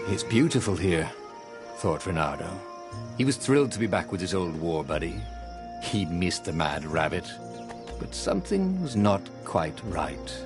It's beautiful here, thought Renato. He was thrilled to be back with his old war buddy. He missed the mad rabbit, but something was not quite right.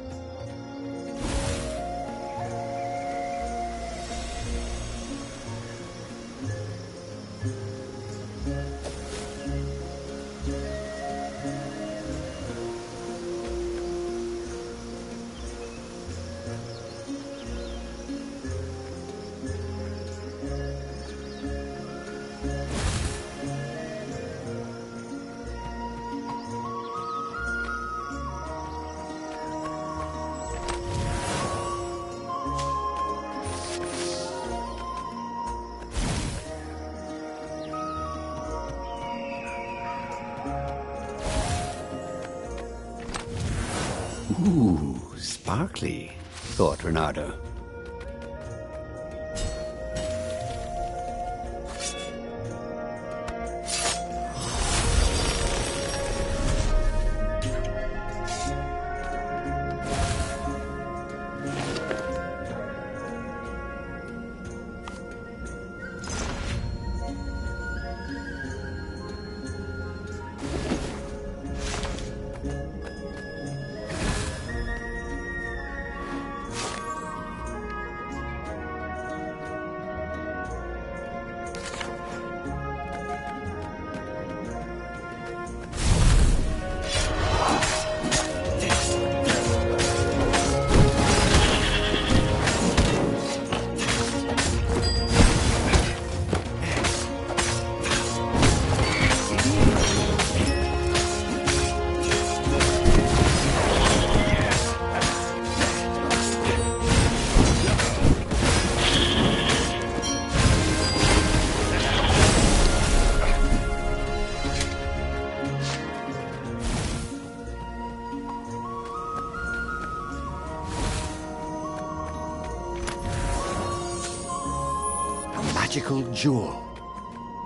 Ooh, sparkly, thought Renato. Magical jewel.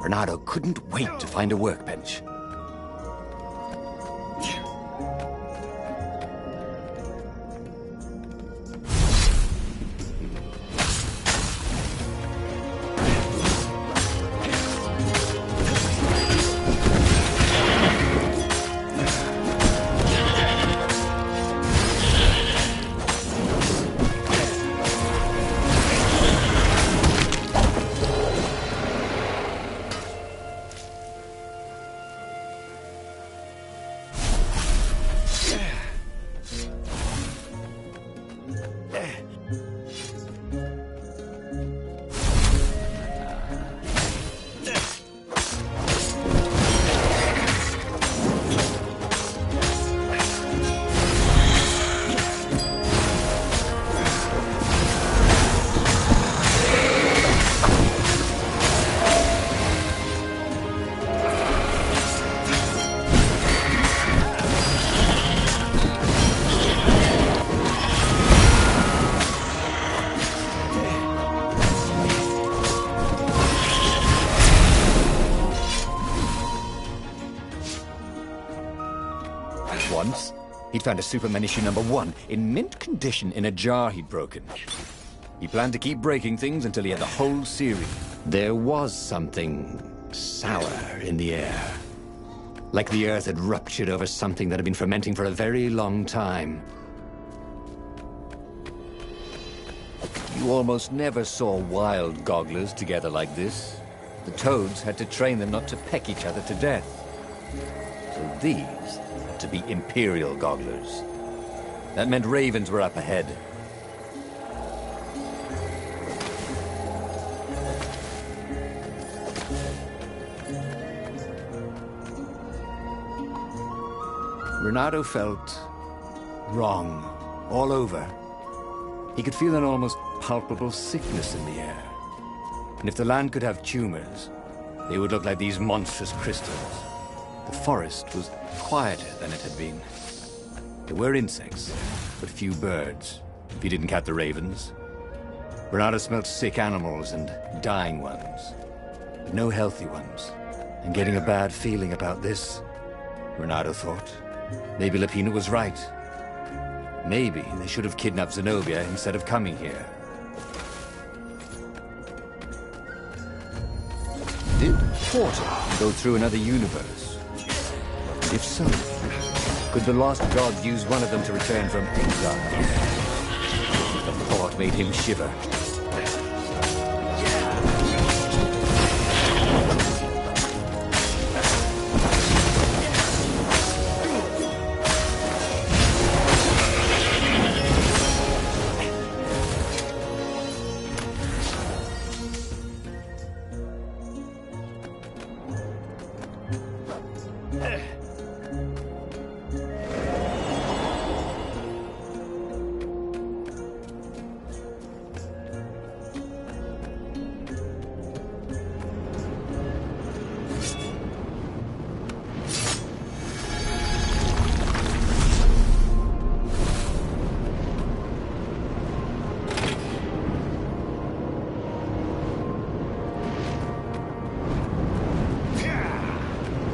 Renato couldn't wait to find a workbench. Once, he'd found a Superman issue #1 in mint condition in a jar he'd broken. He planned to keep breaking things until he had the whole series. There was something sour in the air. Like the earth had ruptured over something that had been fermenting for a very long time. You almost never saw wild gogglers together like this. The toads had to train them not to peck each other to death. So these had to be imperial gogglers. That meant ravens were up ahead. Renato felt wrong all over. He could feel an almost palpable sickness in the air. And if the land could have tumors, they would look like these monstrous crystals. The forest was quieter than it had been. There were insects, but few birds, if you didn't count the ravens. Renato smelled sick animals and dying ones, but no healthy ones. And getting a bad feeling about this, Renato thought. Maybe Lapina was right. Maybe they should have kidnapped Zenobia instead of coming here. Did Portal go through another universe? If so, could the lost gods use one of them to return from exile? The thought made him shiver.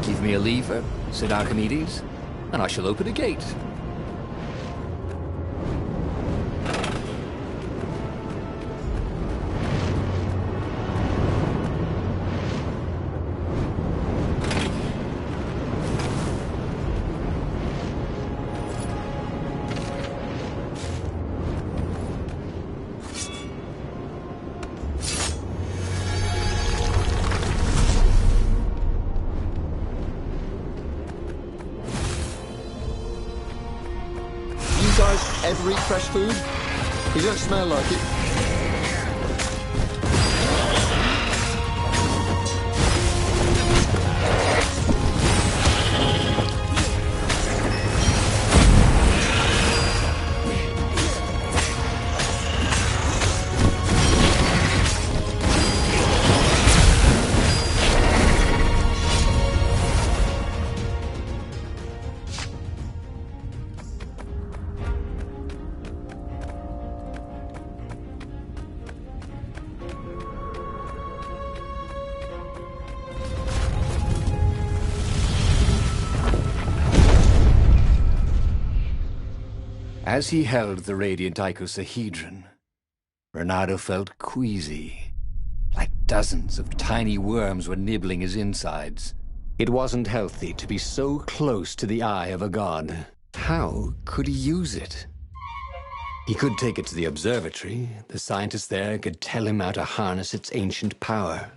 Give me a lever, said Archimedes, and I shall open a gate. Ever eat fresh food? You don't smell like it. As he held the radiant icosahedron, Renato felt queasy, like dozens of tiny worms were nibbling his insides. It wasn't healthy to be so close to the eye of a god. How could he use it? He could take it to the observatory. The scientists there could tell him how to harness its ancient power.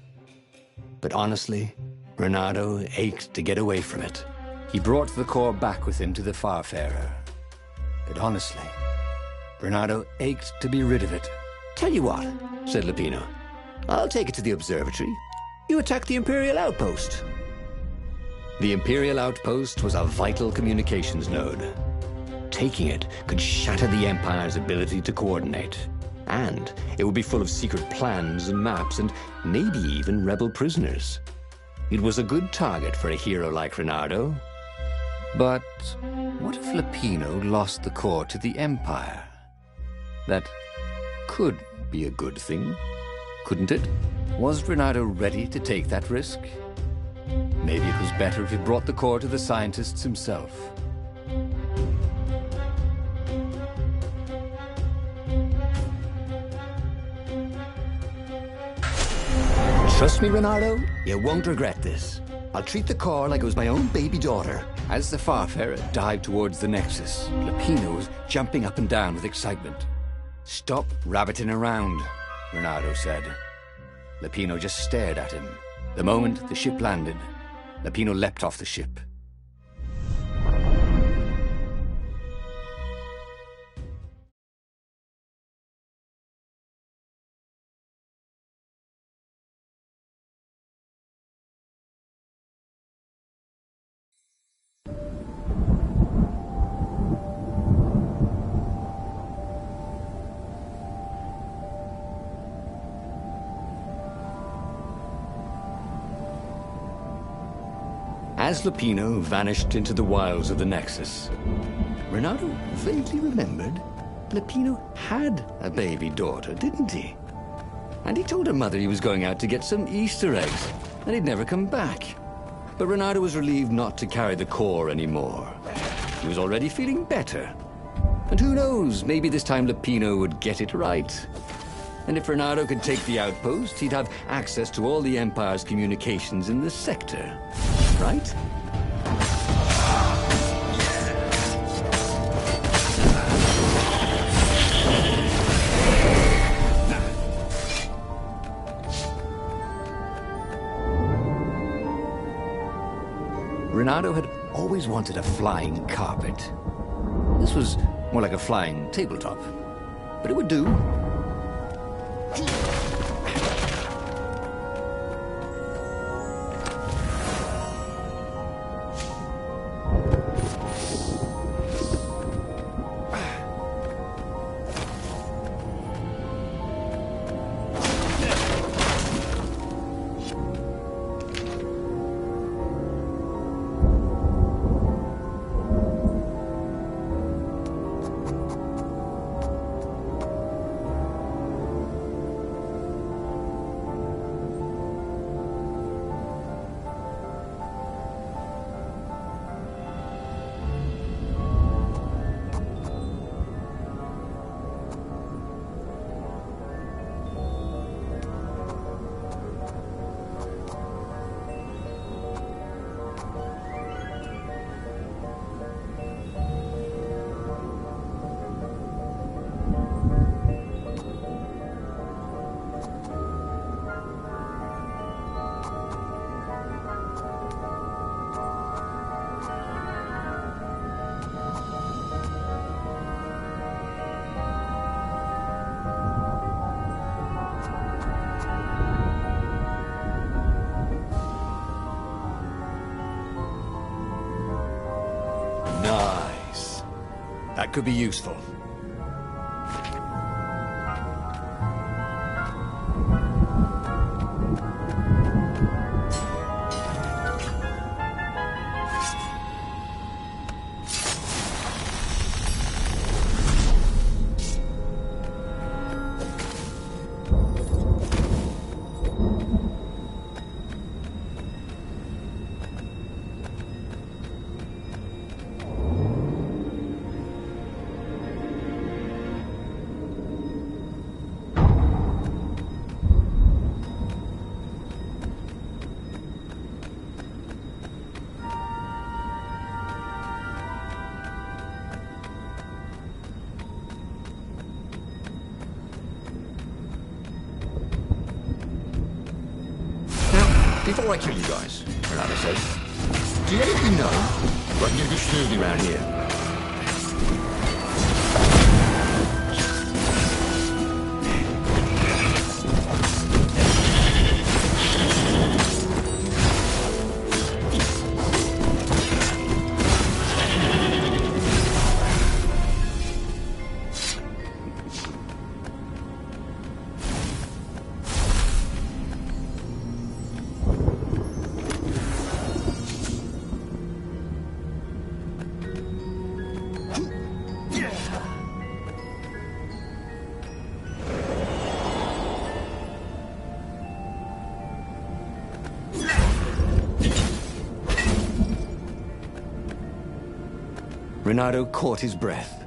But honestly, Renato ached to get away from it. He brought the core back with him to the Farfarer. But honestly, Renato ached to be rid of it. Tell you what, said Lupino. I'll take it to the observatory. You attack the Imperial outpost. The Imperial outpost was a vital communications node. Taking it could shatter the Empire's ability to coordinate. And it would be full of secret plans and maps and maybe even rebel prisoners. It was a good target for a hero like Renato. But what if Lupino lost the core to the Empire? That could be a good thing, couldn't it? Was Renato ready to take that risk? Maybe it was better if he brought the core to the scientists himself. Trust me, Renato, you won't regret this. I'll treat the core like it was my own baby daughter. As the Farfarer dived towards the Nexus, Lupino was jumping up and down with excitement. "Stop rabbiting around," Renato said. Lupino just stared at him. The moment the ship landed, Lupino leapt off the ship. As Lupino vanished into the wilds of the Nexus, Renato vaguely remembered Lupino had a baby daughter, didn't he? And he told her mother he was going out to get some Easter eggs, and he'd never come back. But Renato was relieved not to carry the core anymore. He was already feeling better. And who knows, maybe this time Lupino would get it right. And if Renato could take the outpost, he'd have access to all the Empire's communications in the sector. Right? Renato had always wanted a flying carpet. This was more like a flying tabletop, but it would do. Nice. That could be useful. Before I kill you guys, Renato says, do you anything know where I can get a good smoothie around here? Renato caught his breath.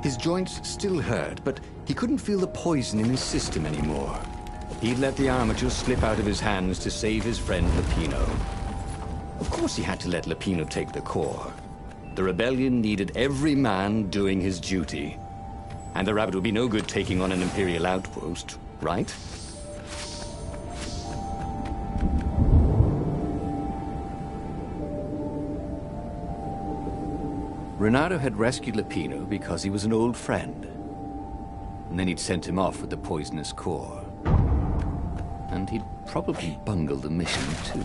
His joints still hurt, but he couldn't feel the poison in his system anymore. He'd let the armature slip out of his hands to save his friend Lupino. Of course he had to let Lupino take the core. The rebellion needed every man doing his duty. And the rabbit would be no good taking on an Imperial outpost, right? Renato had rescued Lupino because he was an old friend. And then he'd sent him off with the poisonous core. And he'd probably bungled the mission, too.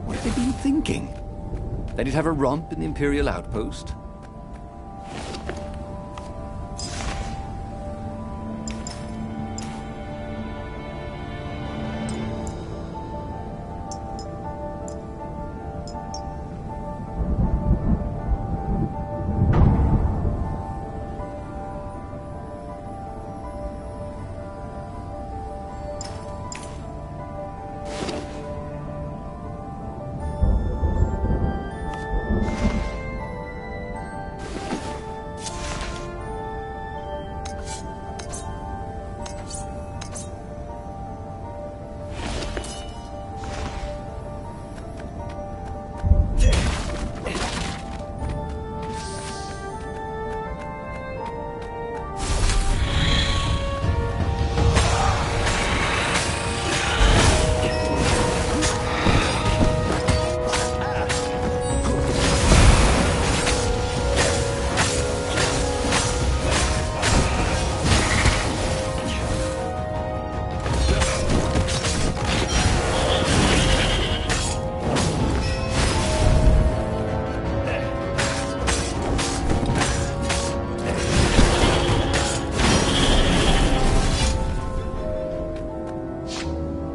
What had they been thinking? That he'd have a romp in the Imperial outpost?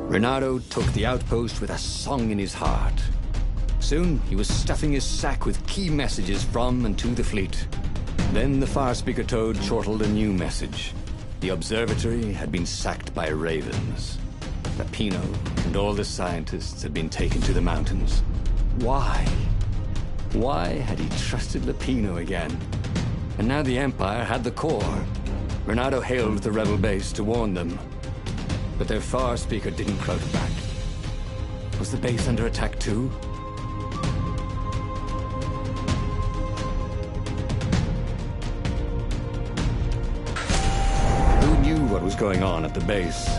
Renato took the outpost with a song in his heart. Soon, he was stuffing his sack with key messages from and to the fleet. Then the far-speaker toad chortled a new message. The observatory had been sacked by ravens. Lapino and all the scientists had been taken to the mountains. Why? Why had he trusted Lapino again? And now the Empire had the core. Renato hailed the rebel base to warn them. But their far-speaker didn't crouch back. Was the base under attack too? Who knew what was going on at the base?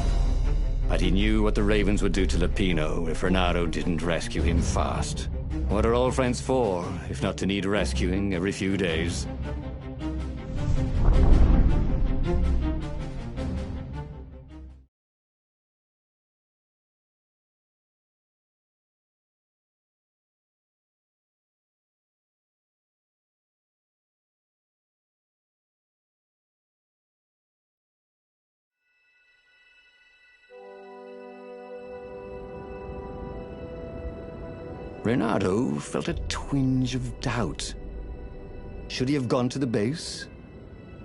But he knew what the ravens would do to Lapino if Renato didn't rescue him fast. What are old friends for, if not to need rescuing every few days? Renato felt a twinge of doubt. Should he have gone to the base?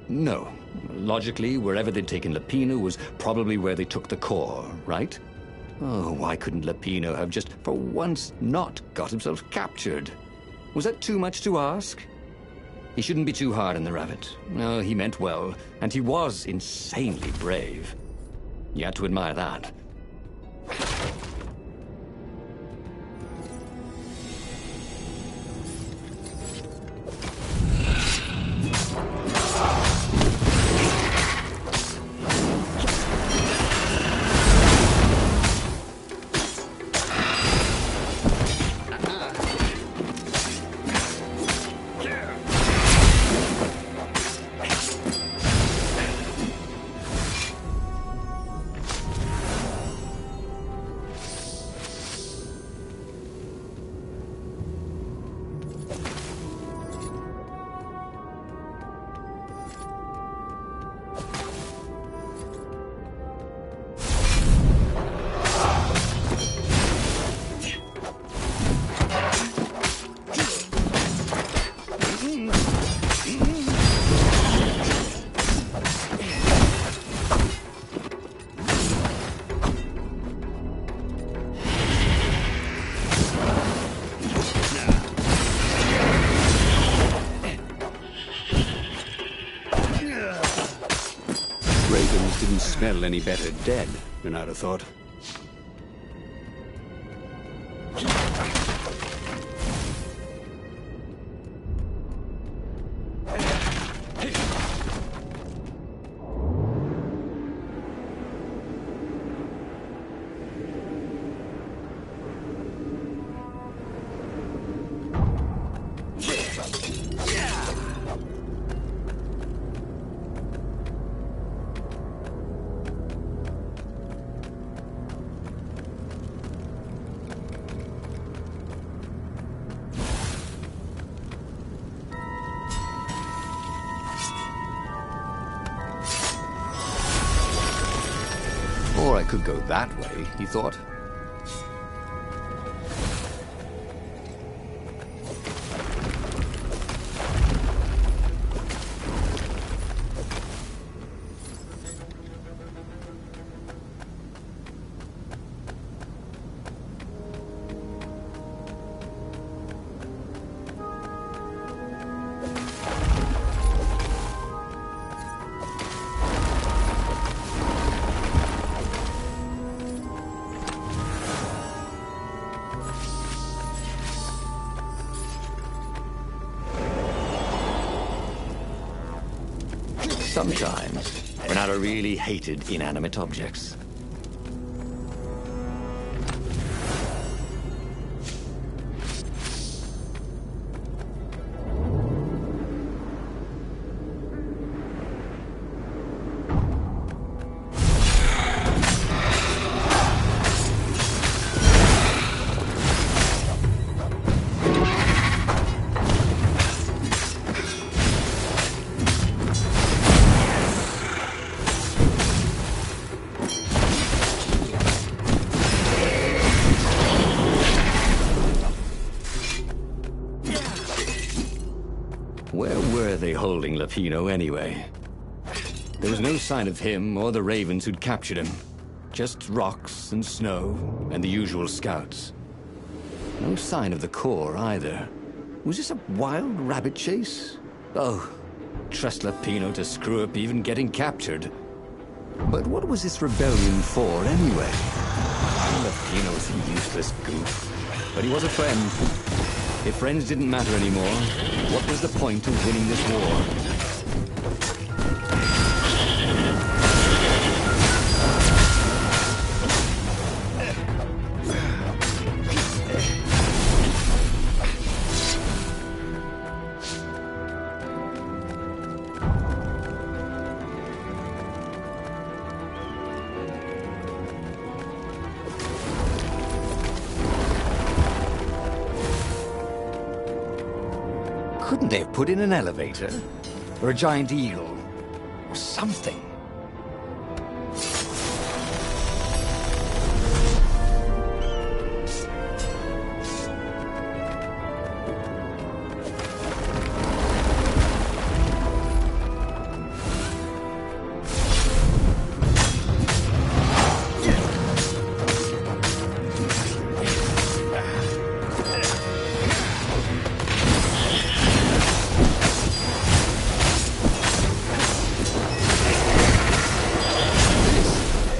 No. Logically, wherever they'd taken Lapino was probably where they took the core, right? Oh, why couldn't Lapino have just, for once, not got himself captured? Was that too much to ask? He shouldn't be too hard on the rabbit. No, he meant well, and he was insanely brave. You had to admire that. Didn't smell any better dead, Renato thought. Or I could go that way, he thought. Sometimes, Renato really hated inanimate objects. holding Lapino anyway? There was no sign of him or the ravens who'd captured him. Just rocks and snow and the usual scouts. No sign of the core either. Was this a wild rabbit chase? Oh, trust Lapino to screw up even getting captured. But what was this rebellion for anyway? Lapino's a useless goof. But he was a friend. If friends didn't matter anymore, what was the point of winning this war? Couldn't they have put in an elevator? Or a giant eagle? Or something?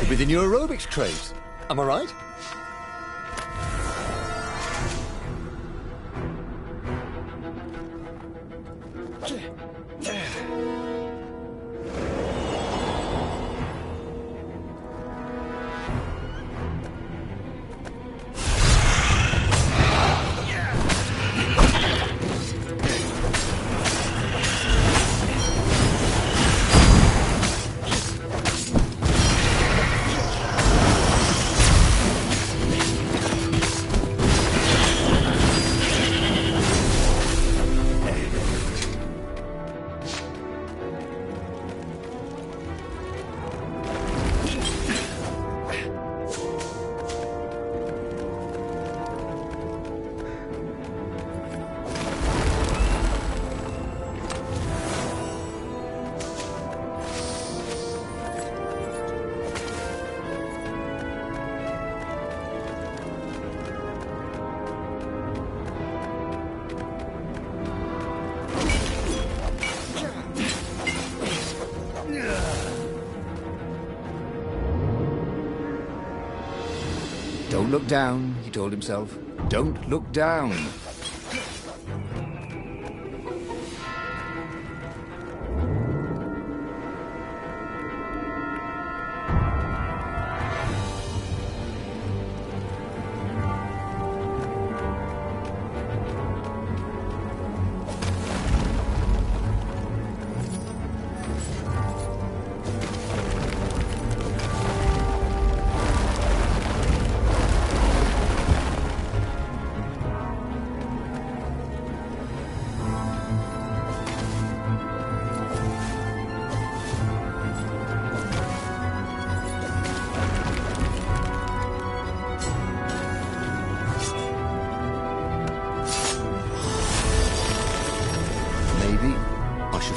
With the new aerobics craze. Am I right? Don't look down, he told himself. Don't look down.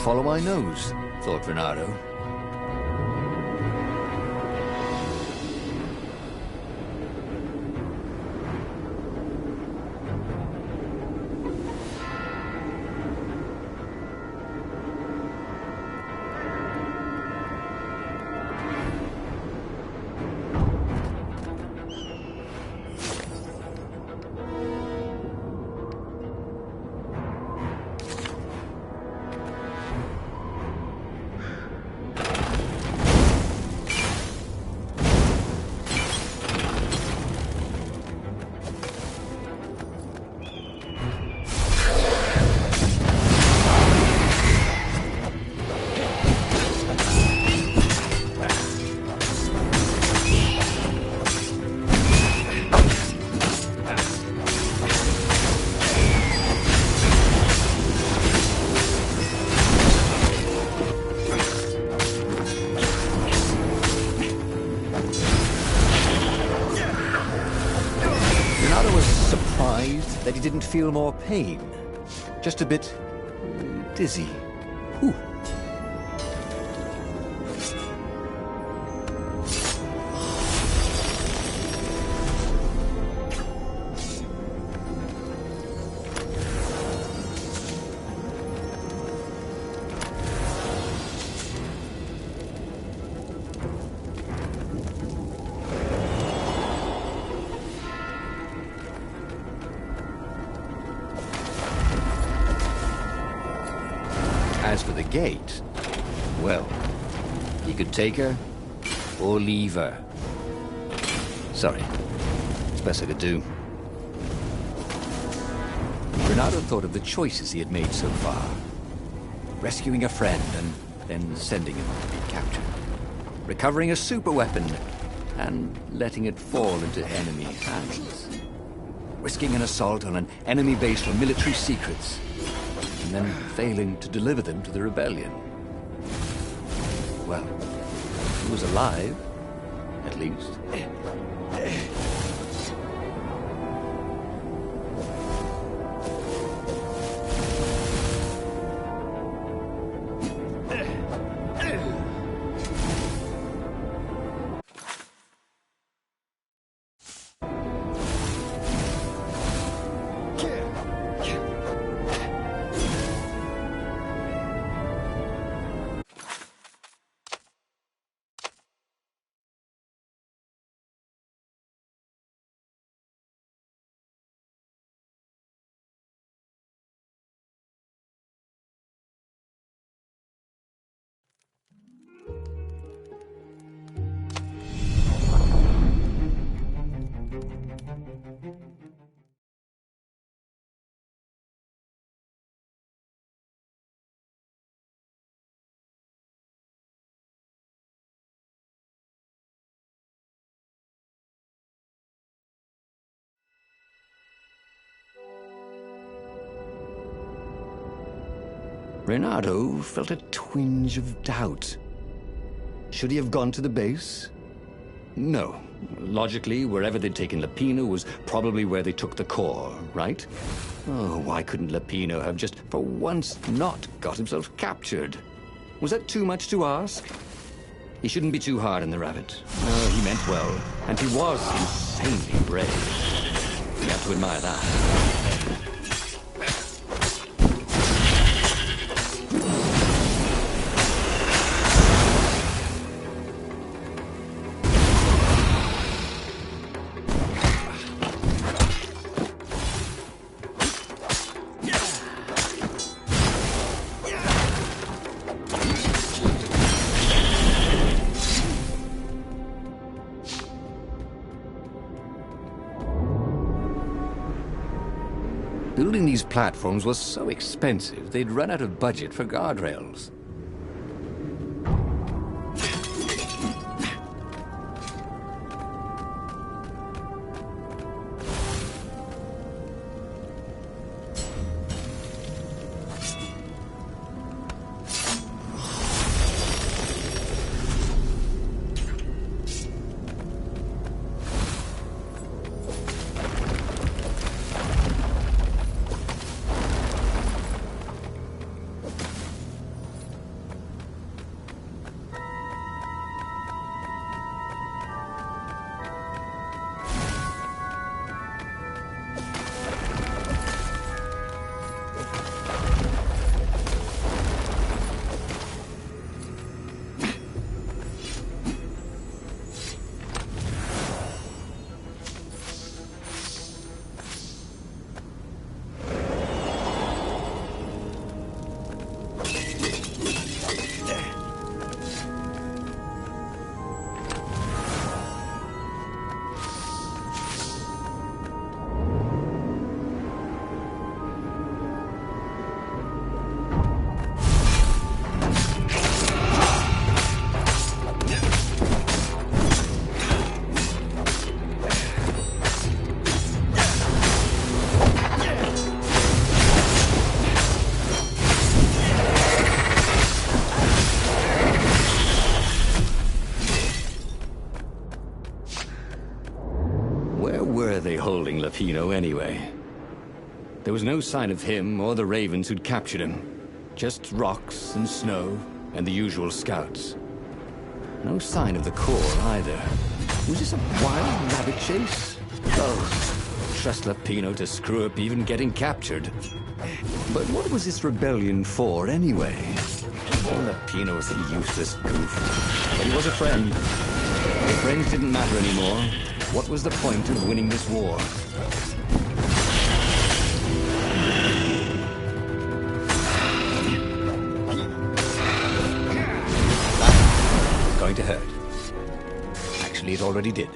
Follow my nose, thought Renato. That he didn't feel more pain. Just a bit dizzy. Ooh. As for the gate, well, he could take her or leave her. Sorry, it's best I could do. Bernardo thought of the choices he had made so far. Rescuing a friend and then sending him to be captured. Recovering a superweapon and letting it fall into enemy hands. Risking an assault on an enemy base for military secrets. And then failing to deliver them to the rebellion. Well, he was alive, at least. Renato felt a twinge of doubt. Should he have gone to the base? No. Logically, wherever they'd taken Lapino was probably where they took the core, right? Oh, why couldn't Lapino have just, for once, not got himself captured? Was that too much to ask? He shouldn't be too hard on the rabbit. No, he meant well, and he was insanely brave. We have to admire that. Building these platforms was so expensive, they'd run out of budget for guardrails. Holding Lapino anyway. There was no sign of him or the Ravens who'd captured him. Just rocks and snow and the usual scouts. No sign of the Corps either. Was this a wild rabbit chase? Oh, trust Lapino to screw up even getting captured. But what was this rebellion for anyway? Lapino was a useless goof. But he was a friend. If friends didn't matter anymore, what was the point of winning this war? That's going to hurt. Actually, it already did.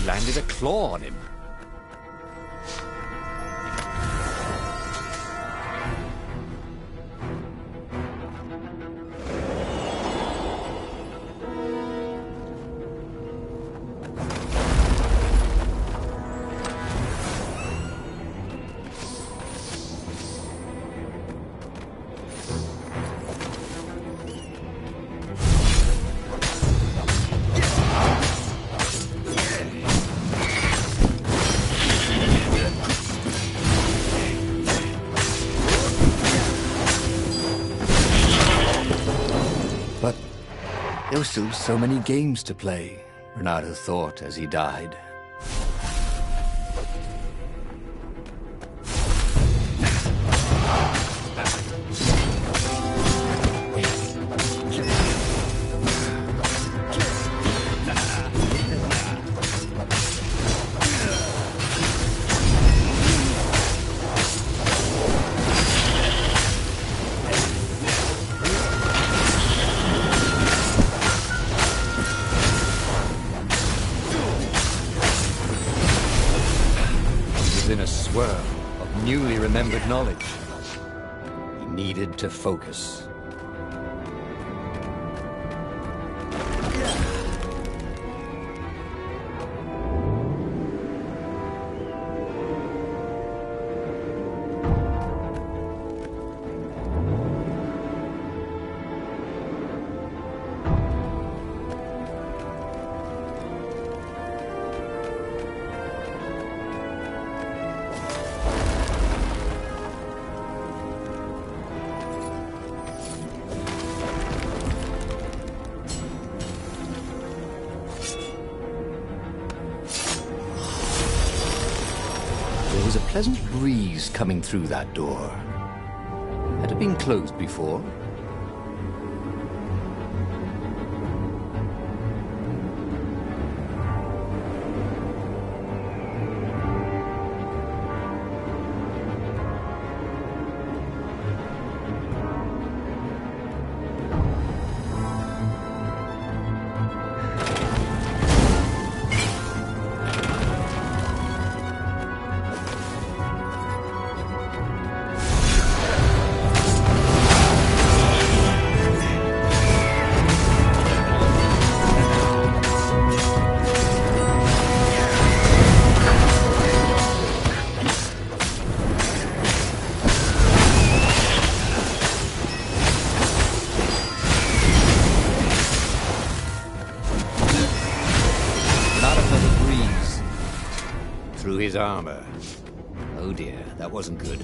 Landed a claw on him. But there were still so many games to play, Renato thought as he died. In a swirl of newly remembered knowledge. He needed to focus. There was a pleasant breeze coming through that door. Had it been closed before? Through his armor. Oh dear, that wasn't good.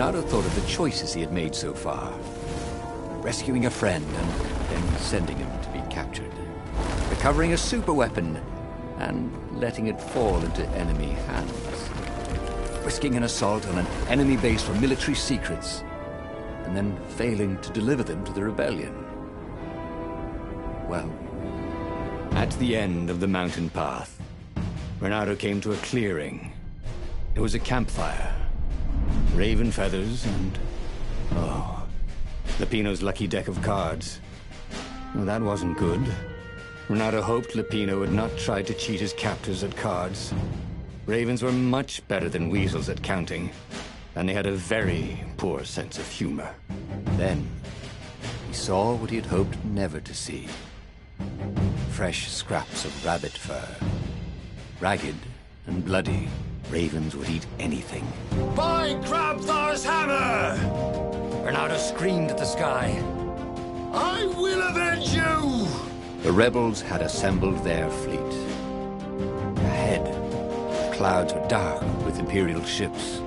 Renato thought of the choices he had made so far. Rescuing a friend and then sending him to be captured. Recovering a superweapon and letting it fall into enemy hands. Risking an assault on an enemy base for military secrets and then failing to deliver them to the rebellion. Well, at the end of the mountain path, Renato came to a clearing. There was a campfire, raven feathers, and... oh, Lupino's lucky deck of cards. Well, that wasn't good. Renato hoped Lupino would not try to cheat his captors at cards. Ravens were much better than weasels at counting, and they had a very poor sense of humor. Then, he saw what he had hoped never to see. Fresh scraps of rabbit fur. Ragged and bloody, ravens would eat anything. By Grabthar's hammer! Renato screamed at the sky. I will avenge you! The rebels had assembled their fleet. Ahead, the clouds were dark with Imperial ships.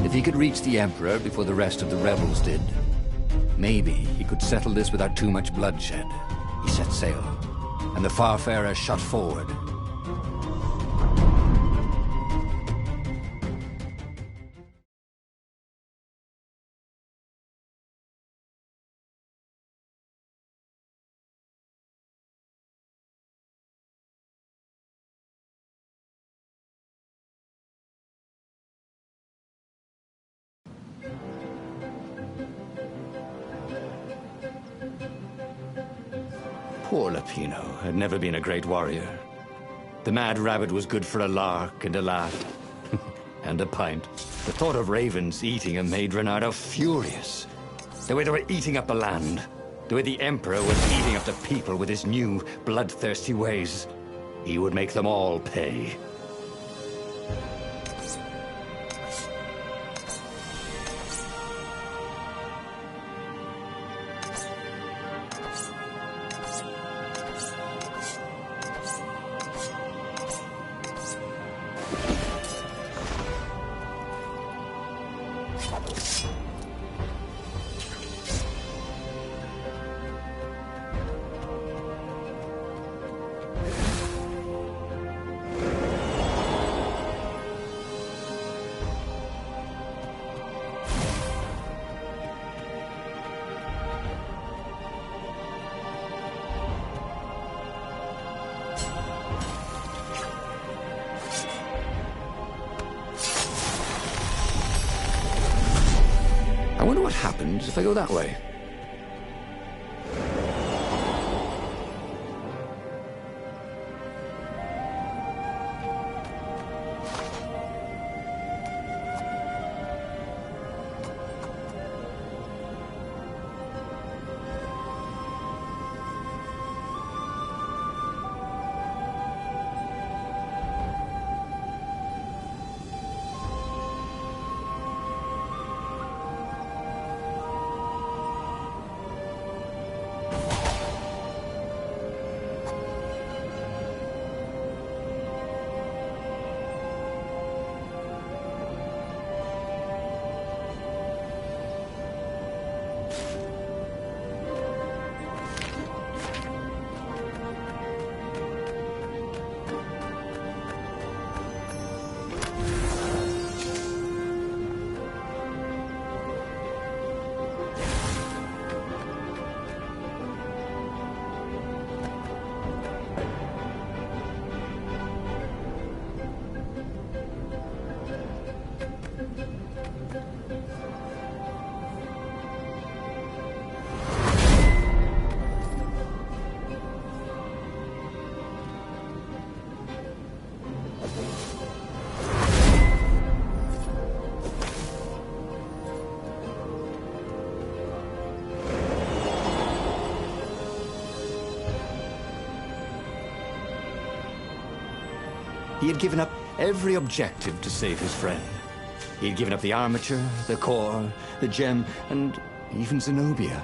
If he could reach the Emperor before the rest of the rebels did, maybe he could settle this without too much bloodshed. He set sail, and the Farfarer shot forward. Poor Lupino had never been a great warrior. The mad rabbit was good for a lark and a laugh. And a pint. The thought of ravens eating him made Renato furious. The way they were eating up the land. The way the Emperor was eating up the people with his new, bloodthirsty ways. He would make them all pay. I wonder what happens if I go that way. He had given up every objective to save his friend. He had given up the armature, the core, the gem, and even Zenobia.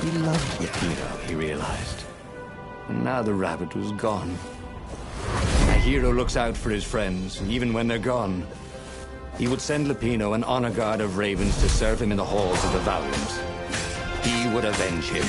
He loved Lupino, he realized. And now the rabbit was gone. A hero looks out for his friends, even when they're gone. he would send Lupino an honor guard of ravens to serve him in the halls of the Valiant. He would avenge him.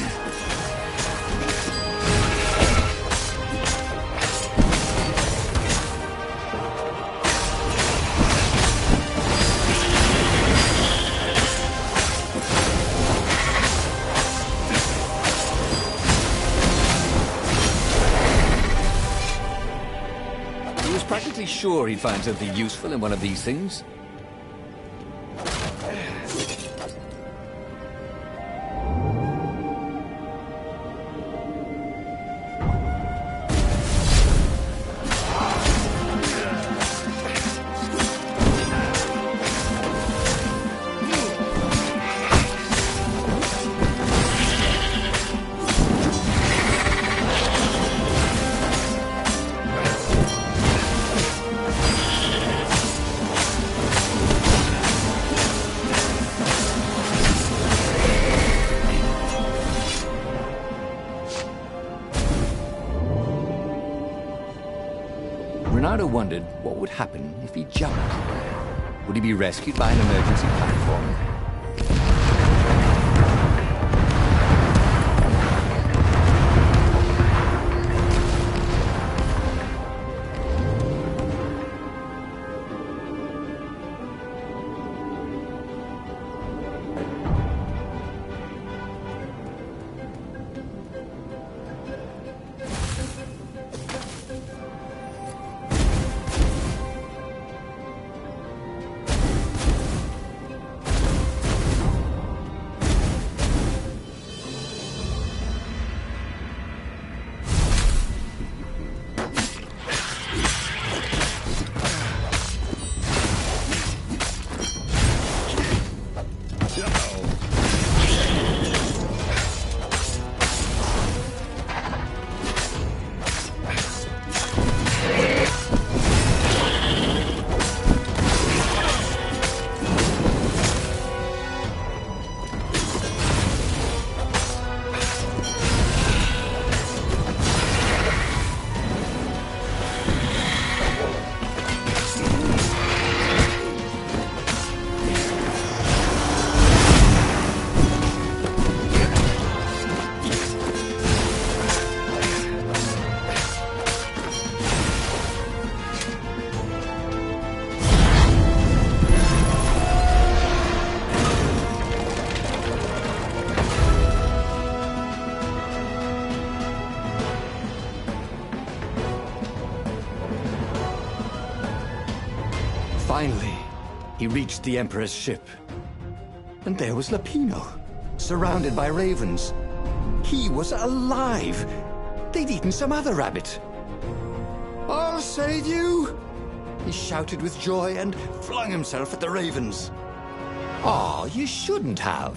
He was practically sure he'd find something useful in one of these things. Renato wondered what would happen if he jumped. Would he be rescued by an emergency platform? Finally, he reached the Emperor's ship. And there was Lupino, surrounded by ravens. He was alive! They'd eaten some other rabbit. "I'll save you!" he shouted with joy and flung himself at the ravens. "Aw, you shouldn't have,"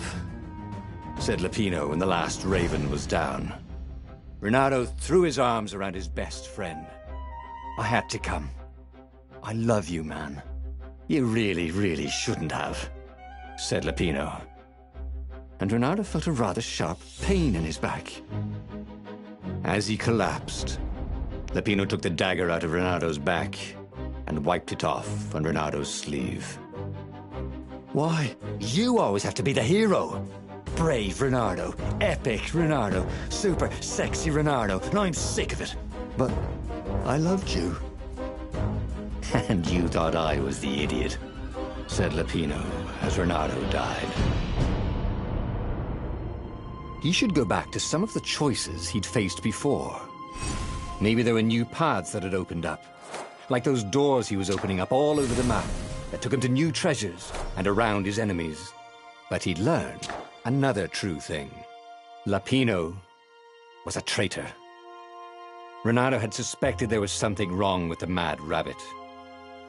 said Lupino when the last raven was down. Renato threw his arms around his best friend. "I had to come. I love you, man. You really, really shouldn't have," said Lupino. And Renato felt a rather sharp pain in his back. As he collapsed, Lupino took the dagger out of Renato's back and wiped it off on Renato's sleeve. "Why, you always have to be the hero. Brave Renato, epic Renato, super sexy Renato, and I'm sick of it. But I loved you." "And you thought I was the idiot," said Lupino as Renato died. He should go back to some of the choices he'd faced before. Maybe there were new paths that had opened up, like those doors he was opening up all over the map that took him to new treasures and around his enemies. But he'd learned another true thing. Lupino was a traitor. Renato had suspected there was something wrong with the mad rabbit,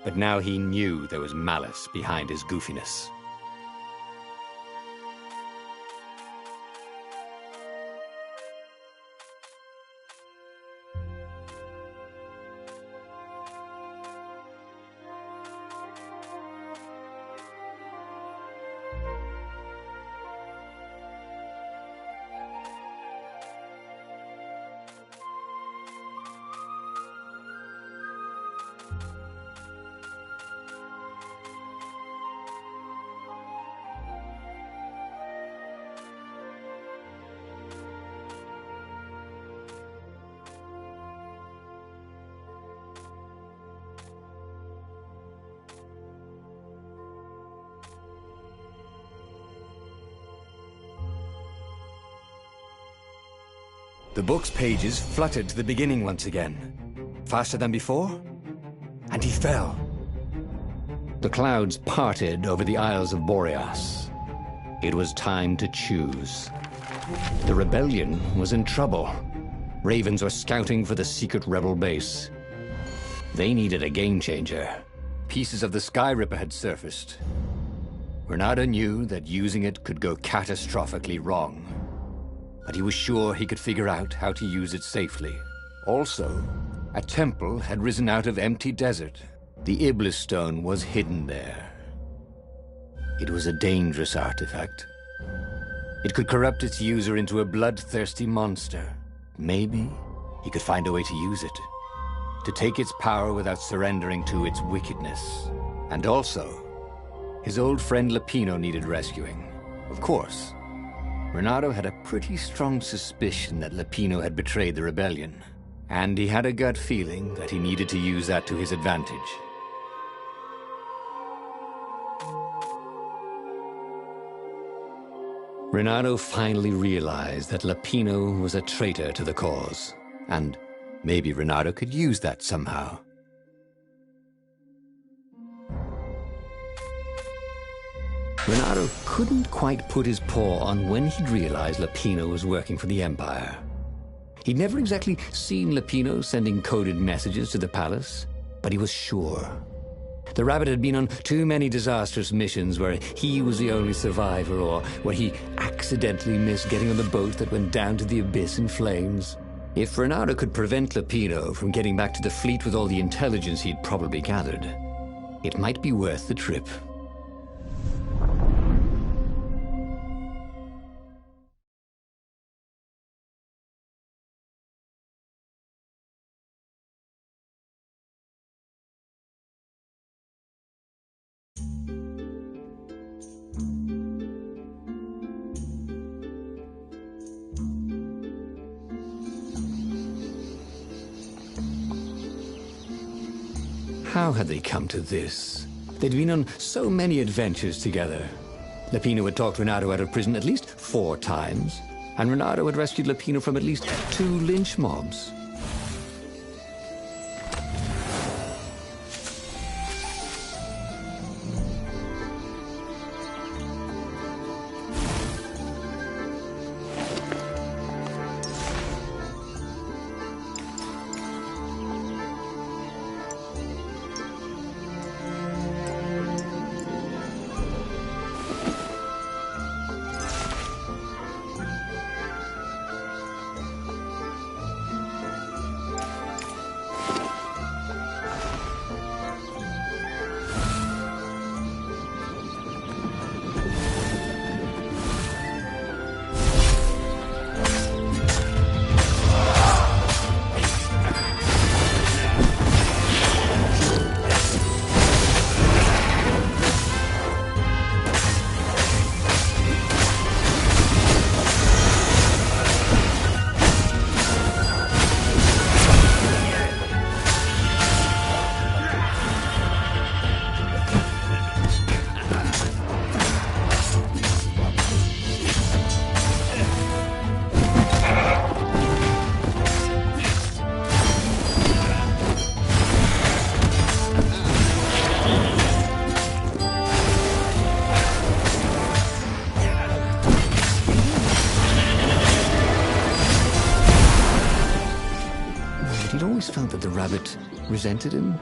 but now he knew there was malice behind his goofiness. The book's pages fluttered to the beginning once again. Faster than before? And he fell. The clouds parted over the Isles of Boreas. It was time to choose. The rebellion was in trouble. Ravens were scouting for the secret rebel base. They needed a game changer. Pieces of the Sky Ripper had surfaced. Renato knew that using it could go catastrophically wrong. But he was sure he could figure out how to use it safely. Also, a temple had risen out of empty desert. The Iblis stone was hidden there. It was a dangerous artifact. It could corrupt its user into a bloodthirsty monster. Maybe he could find a way to use it, to take its power without surrendering to its wickedness. And also, his old friend Lapino needed rescuing. Of course, Renato had a pretty strong suspicion that Lapino had betrayed the rebellion, and he had a gut feeling that he needed to use that to his advantage. Renato finally realized that Lapino was a traitor to the cause, And maybe Renato could use that somehow. Renato couldn't quite put his paw on when he'd realized Lapino was working for the Empire. He'd never exactly seen Lapino sending coded messages to the palace, but he was sure. The rabbit had been on too many disastrous missions where he was the only survivor, or where he accidentally missed getting on the boat that went down to the abyss in flames. If Renato could prevent Lapino from getting back to the fleet with all the intelligence he'd probably gathered, it might be worth the trip. How had they come to this? They'd been on so many adventures together. Lapino had talked Renato out of prison at least 4 times, and Renato had rescued Lapino from at least 2 lynch mobs. He'd always felt that the rabbit resented him.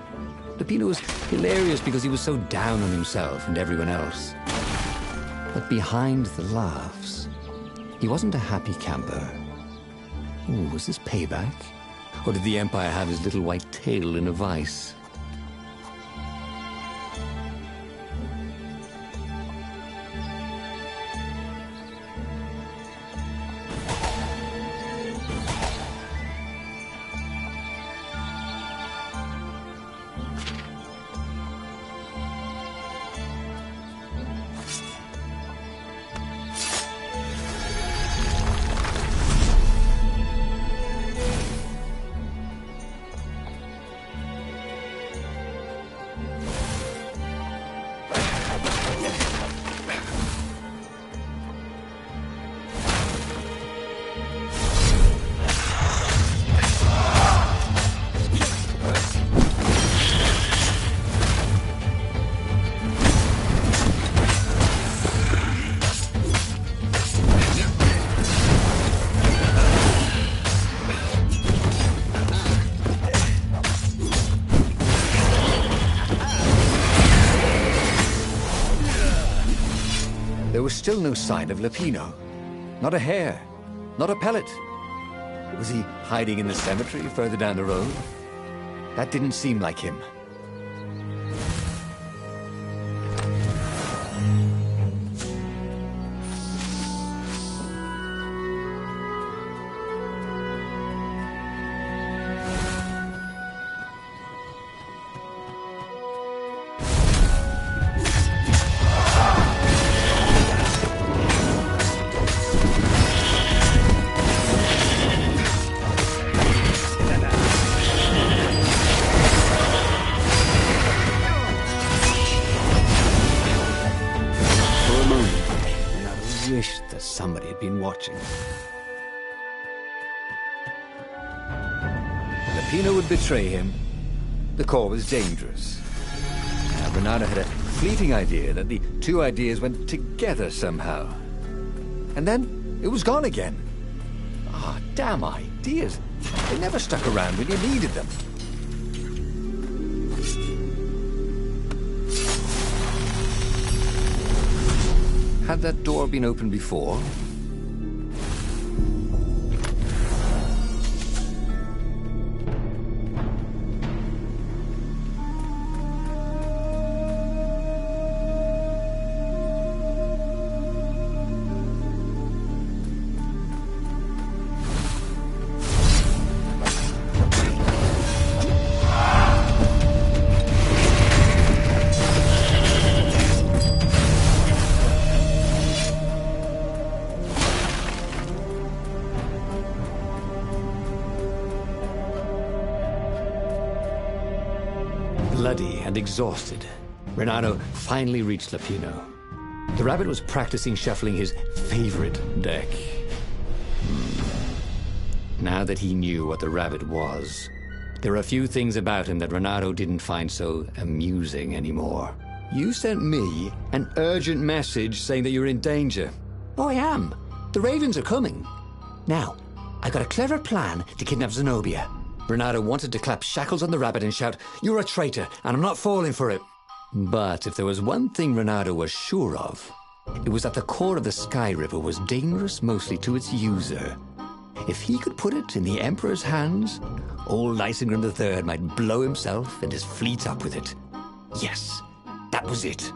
Lapino was hilarious because he was so down on himself and everyone else. But behind the laughs, he wasn't a happy camper. Ooh, was this payback? Or did the Empire have his little white tail in a vice? still no sign of Lupino. Not a hair, not a pellet. Was he hiding in the cemetery further down the road? That didn't seem like him. Somebody had been watching. Lupino would betray him. The core was dangerous. Renato had a fleeting idea that the two ideas went together somehow. And then it was gone again. Ah, damn ideas. They never stuck around when you needed them. Had that door been opened before? Bloody and exhausted, Renato finally reached Lupino. The rabbit was practicing shuffling his favorite deck. Now that he knew what the rabbit was, there were a few things about him that Renato didn't find so amusing anymore. You sent me an urgent message saying that you're in danger. Oh, I am. The ravens are coming. Now, I got a clever plan to kidnap Zenobia. Renato wanted to clap shackles on the rabbit and shout, "You're a traitor, and I'm not falling for it." But if there was one thing Renato was sure of, it was that the core of the Sky River was dangerous mostly to its user. If he could put it in the Emperor's hands, old Isengrim III might blow himself and his fleet up with it. Yes, that was it.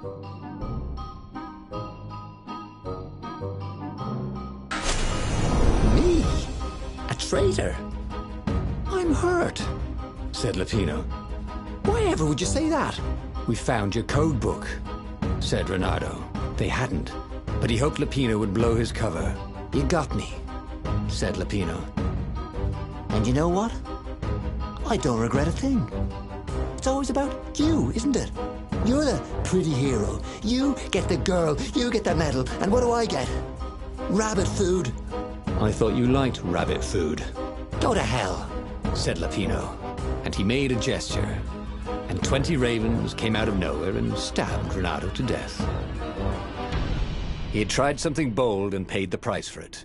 Me? A traitor? I'm hurt, said Lupino. Why ever would you say that? We found your code book, said Renato. They hadn't, but he hoped Lupino would blow his cover. You got me, said Lupino. And you know what? I don't regret a thing. It's always about you, isn't it? You're the pretty hero. You get the girl, you get the medal, and what do I get? Rabbit food. I thought you liked rabbit food. Go to hell, said Lupino, and he made a gesture, and 20 ravens came out of nowhere and stabbed Renato to death. He had tried something bold and paid the price for it.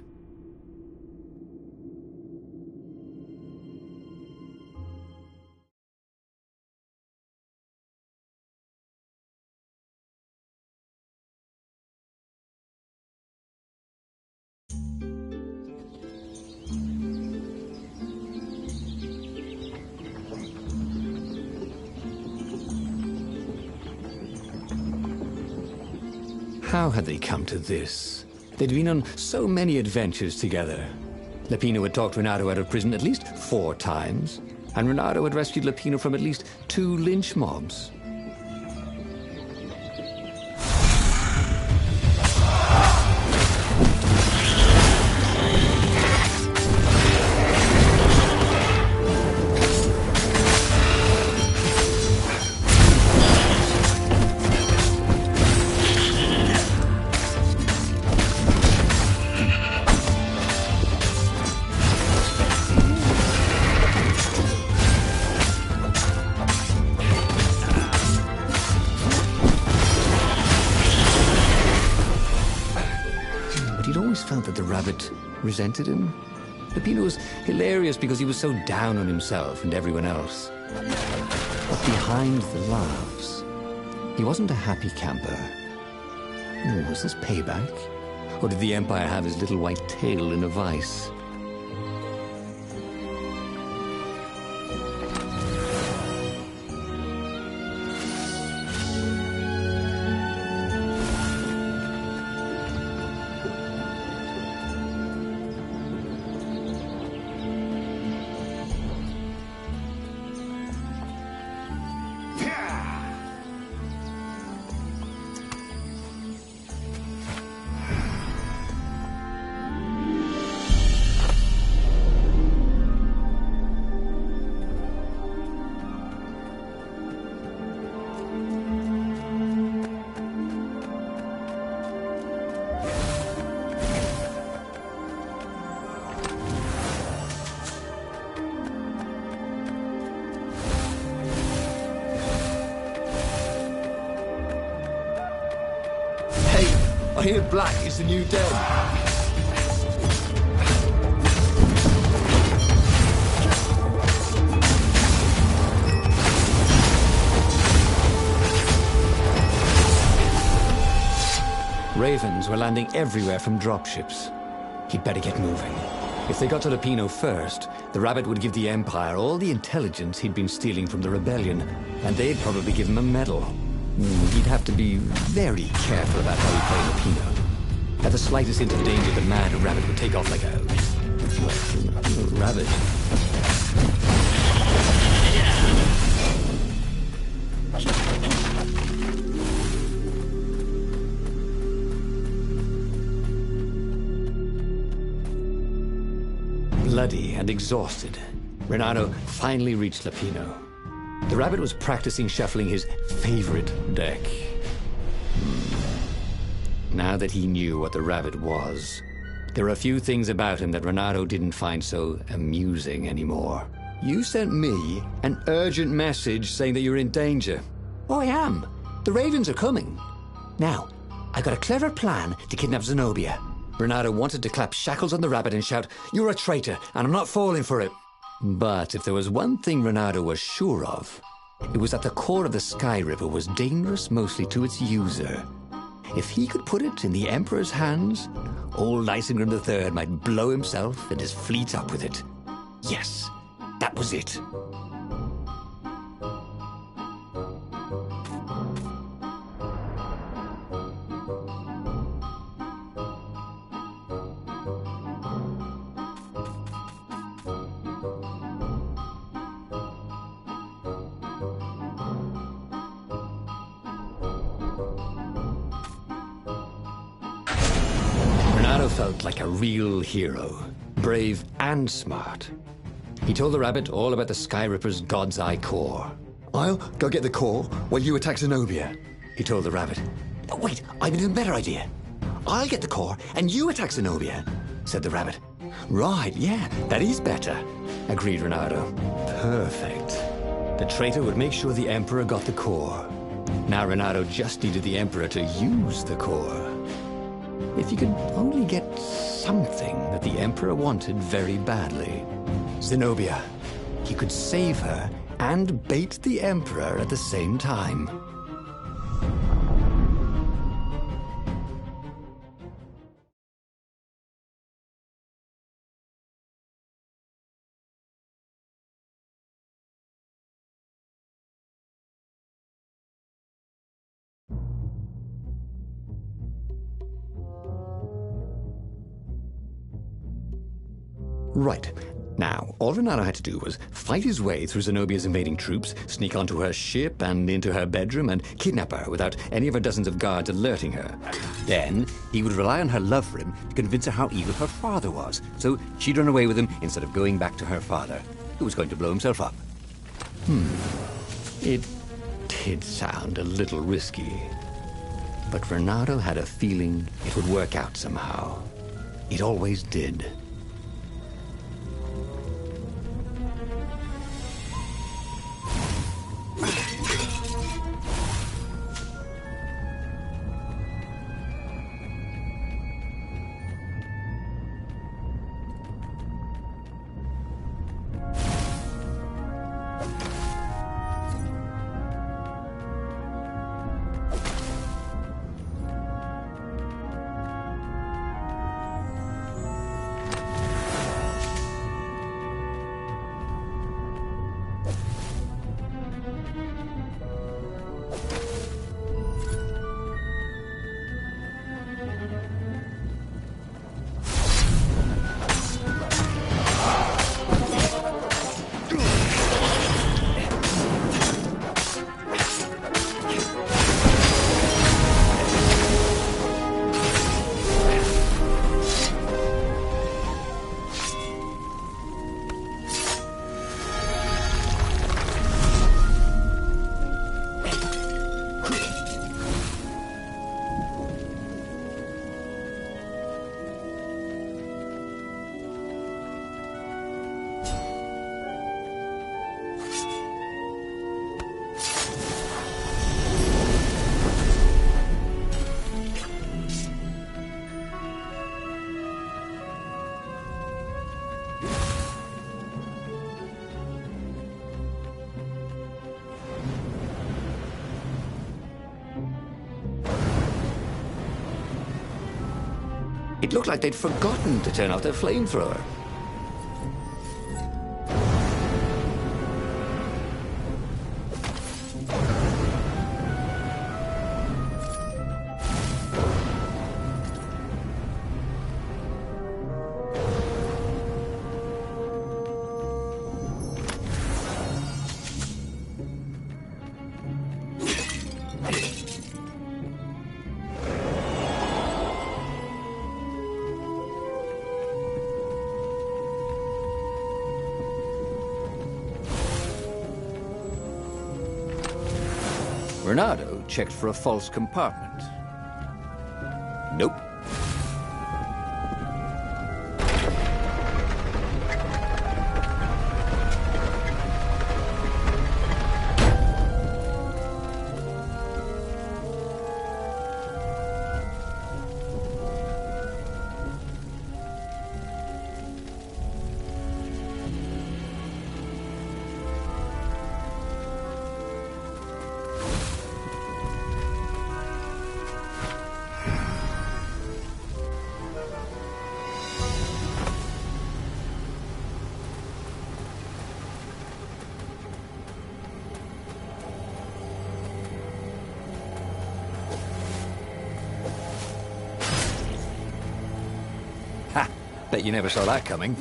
How had they come to this? They'd been on so many adventures together. Lupino had talked Renato out of prison at least 4 times, and Renato had rescued Lupino from at least 2 lynch mobs. Felt that the rabbit resented him. Lupino was hilarious because he was so down on himself and everyone else. But behind the laughs, he wasn't a happy camper. Was this payback? Or did the Empire have his little white tail in a vice? I hear black is the new dead. Ravens were landing everywhere from dropships. He'd better get moving. If they got to Lapino first, the Rabbit would give the Empire all the intelligence he'd been stealing from the Rebellion, and they'd probably give him a medal. He'd have to be very careful about how he played Lapino. At the slightest hint of danger, the mad Rabbit would take off like a rabbit. Bloody and exhausted, Renato finally reached Lapino. The Rabbit was practicing shuffling his favorite deck. Now that he knew what the Rabbit was, there were a few things about him that Renato didn't find so amusing anymore. You sent me an urgent message saying that you're in danger. Oh, I am. The Ravens are coming. Now, I got a clever plan to kidnap Zenobia. Renato wanted to clap shackles on the Rabbit and shout, "You're a traitor, and I'm not falling for it." But if there was one thing Renato was sure of, it was that the core of the Sky River was dangerous mostly to its user. If he could put it in the Emperor's hands, old Isengrim III might blow himself and his fleet up with it. Yes, that was it. Renato felt like a real hero, brave and smart. He told the Rabbit all about the Sky Ripper's God's Eye core. "I'll go get the core while you attack Zenobia," he told the Rabbit. "Oh, wait, I've an even better idea. I'll get the core and you attack Zenobia," said the Rabbit. "Right, yeah, that is better," agreed Renato. Perfect. The traitor would make sure the Emperor got the core. Now Renato just needed the Emperor to use the core. If he could only get something that the Emperor wanted very badly. Zenobia. He could save her and bait the Emperor at the same time. Right. Now, all Renato had to do was fight his way through Zenobia's invading troops, sneak onto her ship and into her bedroom, and kidnap her without any of her dozens of guards alerting her. Then he would rely on her love for him to convince her how evil her father was, so she'd run away with him instead of going back to her father, who was going to blow himself up. It did sound a little risky. But Renato had a feeling it would work out somehow. It always did. It looked like they'd forgotten to turn off their flamethrower. Renato checked for a false compartment. Nope. Ha! Bet you never saw that coming.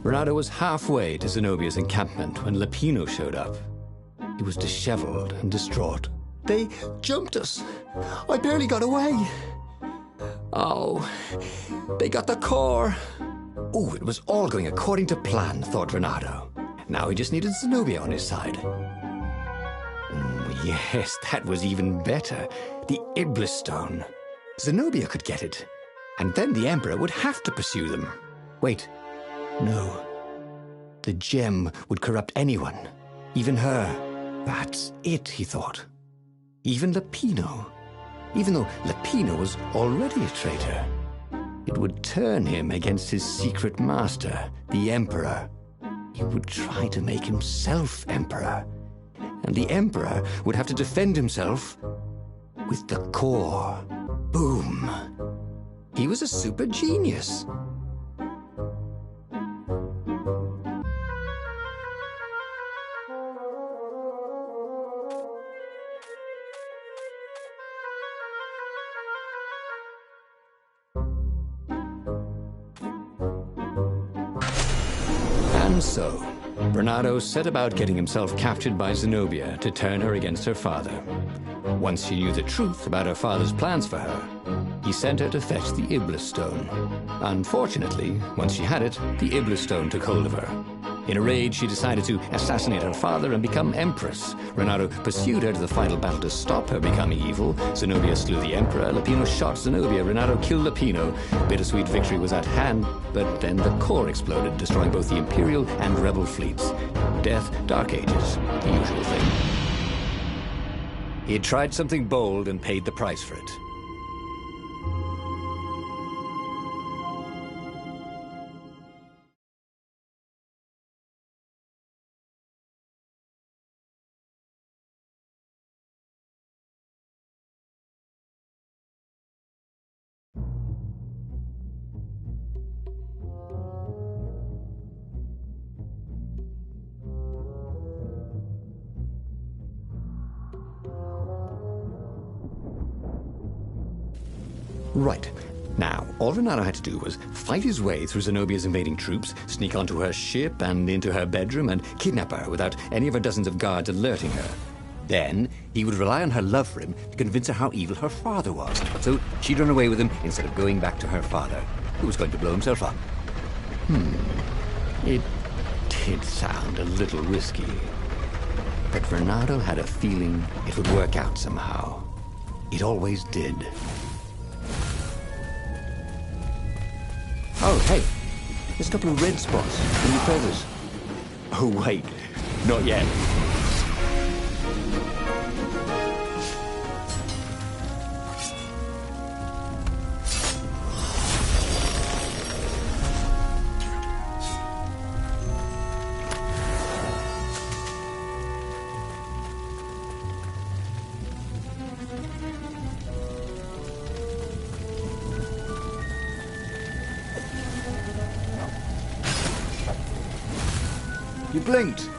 Renato was halfway to Zenobia's encampment when Lupino showed up. He was disheveled and distraught. They jumped us. I barely got away. Oh, they got the core. Oh, it was all going according to plan, thought Renato. Now he just needed Zenobia on his side. Yes, that was even better. The Iblis Stone. Zenobia could get it. And then the Emperor would have to pursue them. Wait. No. The gem would corrupt anyone, even her. That's it, he thought. Even Lupino. Even though Lupino was already a traitor. It would turn him against his secret master, the Emperor. He would try to make himself Emperor. And the Emperor would have to defend himself with the core. Boom. He was a super genius. And so, Renato set about getting himself captured by Zenobia to turn her against her father. Once she knew the truth about her father's plans for her, he sent her to fetch the Iblis Stone. Unfortunately, once she had it, the Iblis Stone took hold of her. In a rage, she decided to assassinate her father and become Empress. Renato pursued her to the final battle to stop her becoming evil. Zenobia slew the Emperor. Lupino shot Zenobia. Renato killed Lupino. Bittersweet victory was at hand, but then the core exploded, destroying both the Imperial and Rebel fleets. Death, Dark Ages, the usual thing. He had tried something bold and paid the price for it. Right. Now, all Renato had to do was fight his way through Zenobia's invading troops, sneak onto her ship and into her bedroom, and kidnap her without any of her dozens of guards alerting her. Then, he would rely on her love for him to convince her how evil her father was. So, she'd run away with him instead of going back to her father, who was going to blow himself up. It did sound a little risky. But Renato had a feeling it would work out somehow. It always did. Oh, hey, there's a couple of red spots in your feathers. Oh, wait, not yet. You blinked.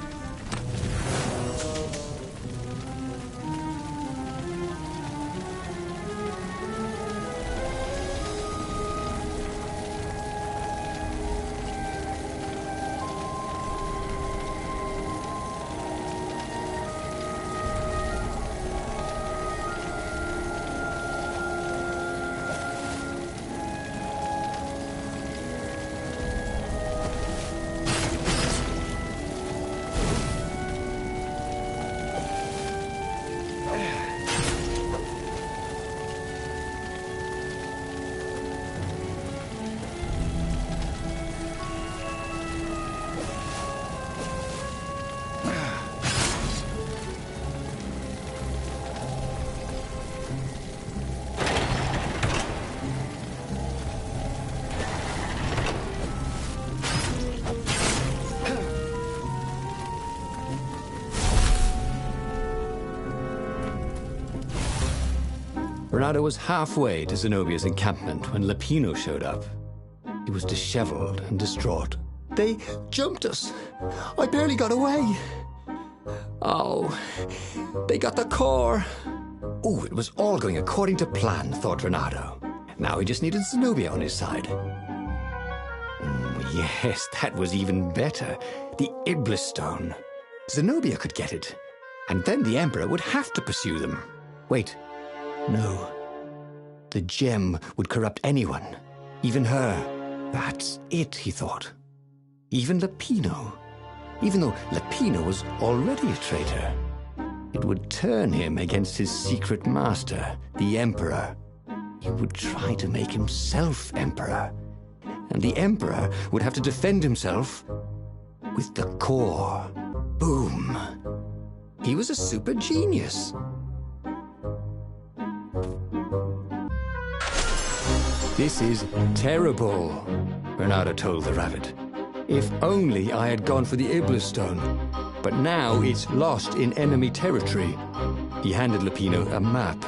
Bernardo was halfway to Zenobia's encampment when Lapino showed up. He was disheveled and distraught. They jumped us. I barely got away. Oh, they got the core. Oh, it was all going according to plan, thought Renato. Now he just needed Zenobia on his side. Yes, that was even better. The Iblis Stone. Zenobia could get it. And then the Emperor would have to pursue them. Wait. No. The gem would corrupt anyone. Even her. That's it, he thought. Even Lapino. Even though Lapino was already a traitor. It would turn him against his secret master, the Emperor. He would try to make himself Emperor. And the Emperor would have to defend himself with the core. Boom. He was a super genius. This is terrible, Bernardo told the rabbit. If only I had gone for the Iblis Stone. But now it's lost in enemy territory. He handed Lapino a map.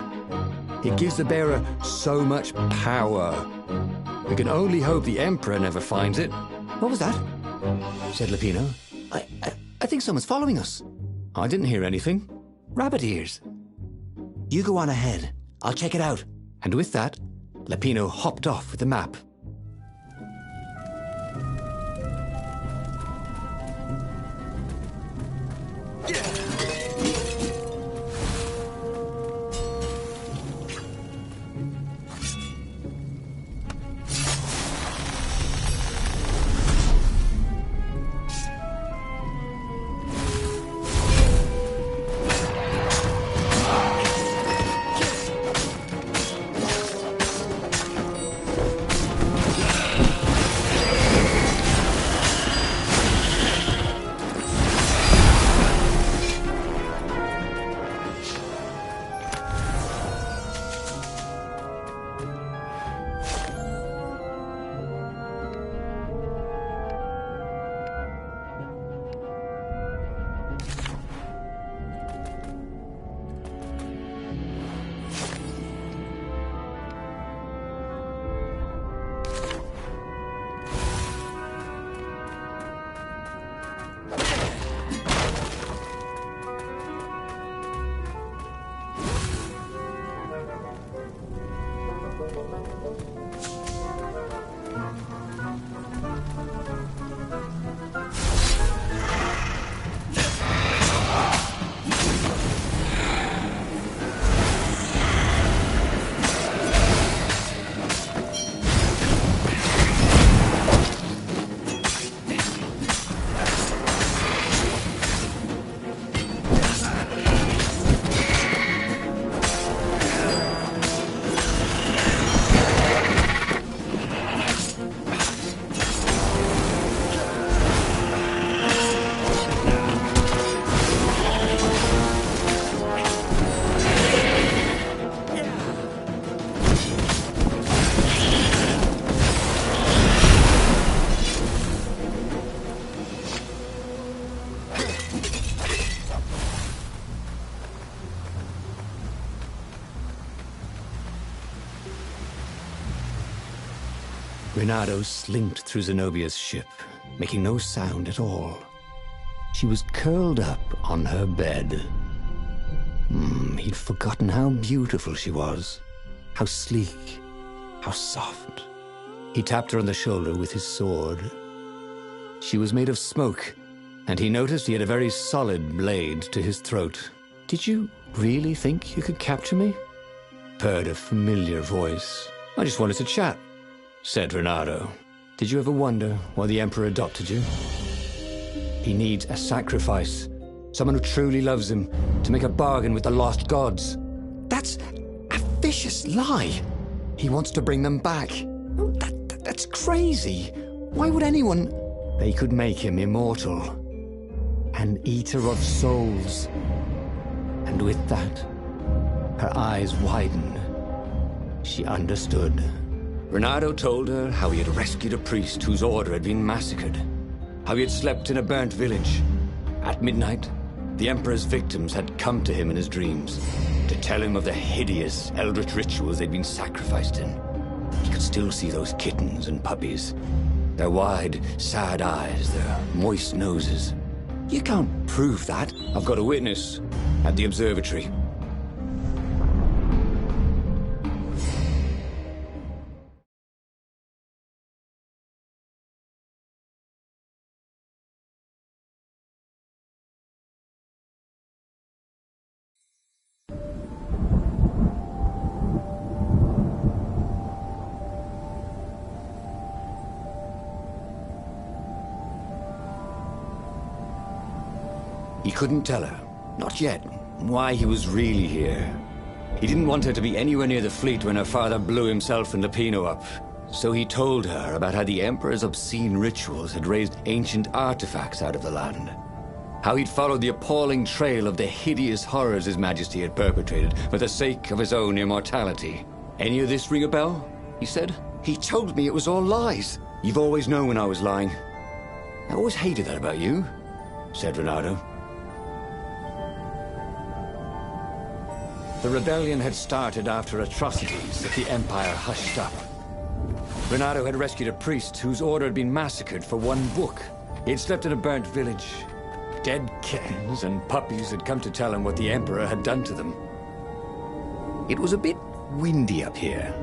It gives the bearer so much power. We can only hope the Emperor never finds it. What was that? Said Lapino. I think someone's following us. I didn't hear anything. Rabbit ears. You go on ahead. I'll check it out. And with that, Lapino hopped off with the map. Renato slinked through Zenobia's ship, making no sound at all. She was curled up on her bed. He'd forgotten how beautiful she was, how sleek, how soft. He tapped her on the shoulder with his sword. She was made of smoke, and he noticed he had a very solid blade to his throat. "Did you really think you could capture me?" Purred a familiar voice. "I just wanted to chat," said Renato. "Did you ever wonder why the Emperor adopted you? He needs a sacrifice, someone who truly loves him, to make a bargain with the lost gods." "That's a vicious lie. He wants to bring them back." That's crazy. Why would anyone... They could make him immortal. An eater of souls. And with that, her eyes widened. She understood. Renato told her how he had rescued a priest whose order had been massacred. How he had slept in a burnt village. At midnight, the Emperor's victims had come to him in his dreams to tell him of the hideous eldritch rituals they'd been sacrificed in. He could still see those kittens and puppies. Their wide, sad eyes, their moist noses. "You can't prove that." "I've got a witness at the observatory." He couldn't tell her, not yet, why he was really here. He didn't want her to be anywhere near the fleet when her father blew himself and Lupino up. So he told her about how the Emperor's obscene rituals had raised ancient artifacts out of the land. How he'd followed the appalling trail of the hideous horrors His Majesty had perpetrated for the sake of his own immortality. "Any of this ring a bell?" he said. "He told me it was all lies." "You've always known when I was lying. I always hated that about you," said Renato. The rebellion had started after atrocities that the Empire hushed up. Renato had rescued a priest whose order had been massacred for one book. He had slept in a burnt village. Dead kittens and puppies had come to tell him what the Emperor had done to them. It was a bit windy up here.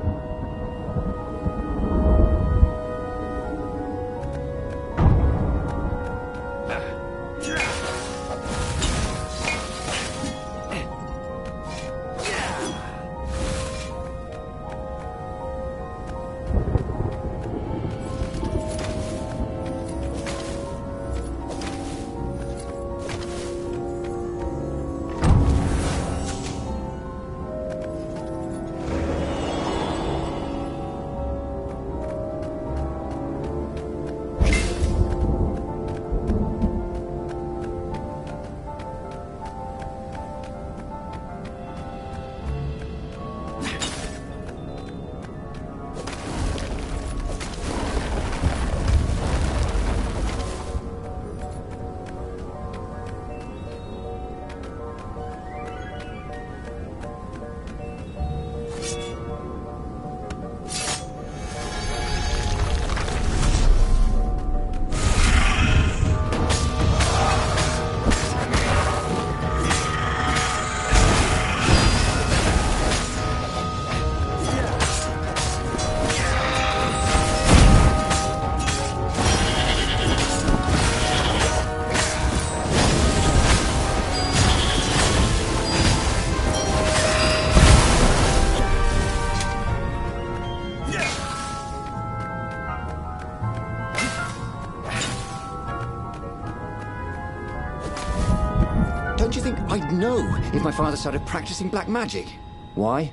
Don't you think I'd know if my father started practicing black magic? Why?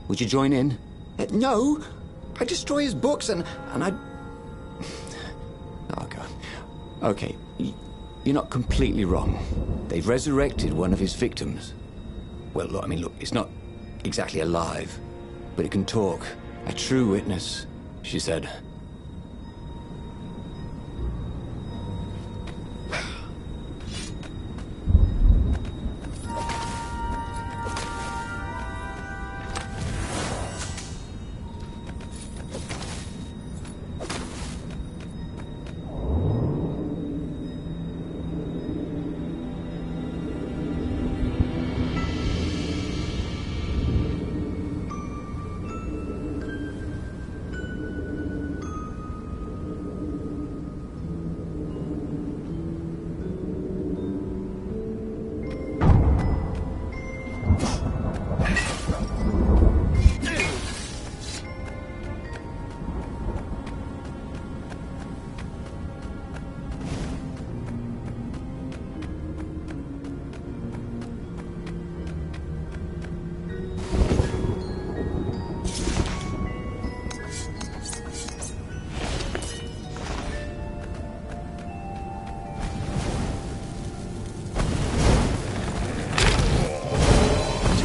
Would you join in? No. I'd destroy his books and I'd... Oh, God. Okay, you're not completely wrong. They've resurrected one of his victims. Well, look, look, it's not exactly alive, but it can talk. A true witness, she said.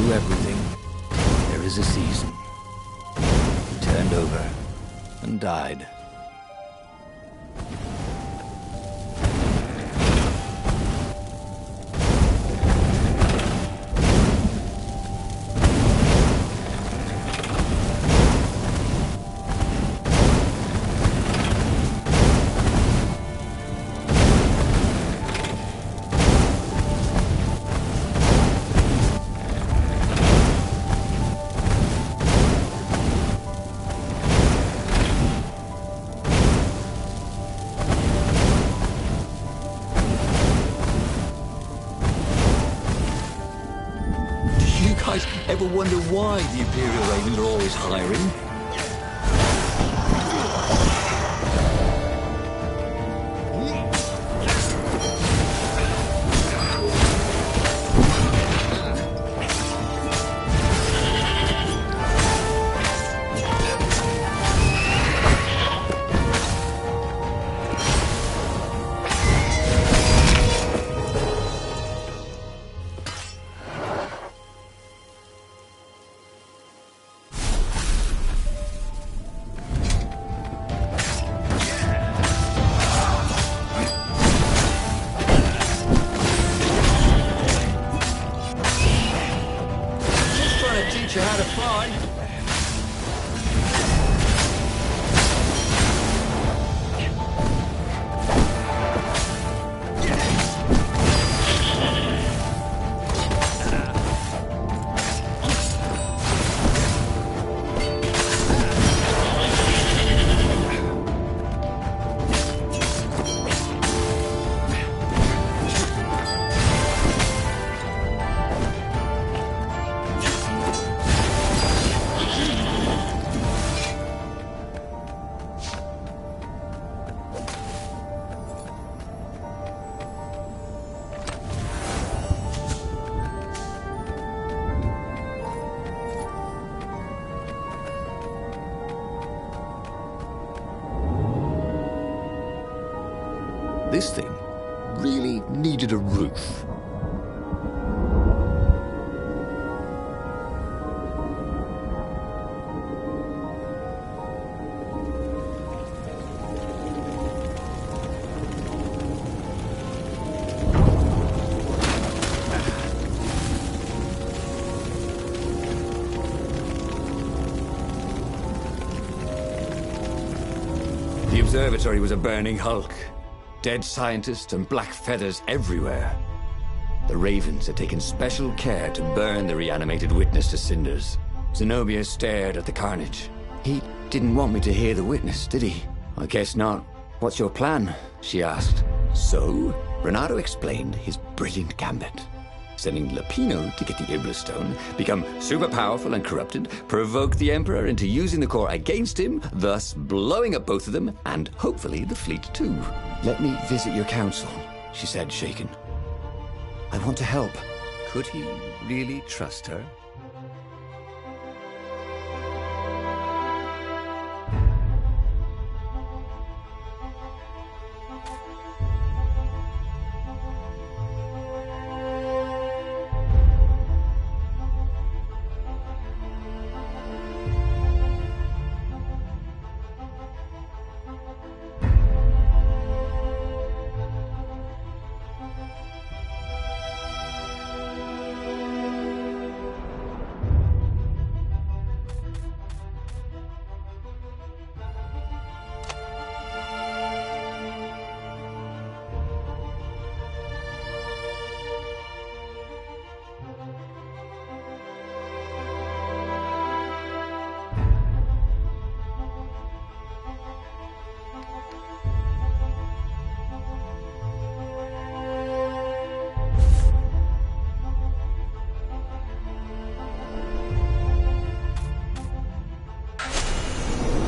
through everything, there is a season. He turned over and died. Ever wonder why the Imperial Ravens are always hiring? You how to fly. This thing really needed a roof. The observatory was a burning hulk. Dead scientists and black feathers everywhere. The Ravens had taken special care to burn the reanimated witness to cinders. Zenobia stared at the carnage. He didn't want me to hear the witness, did he? I guess not. What's your plan? She asked. So, Renato explained his brilliant gambit. Sending Lapino to get the Iblastone, become super powerful and corrupted, provoke the Emperor into using the core against him, thus blowing up both of them, and hopefully the fleet too. Let me visit your council, she said, shaken. I want to help. Could he really trust her?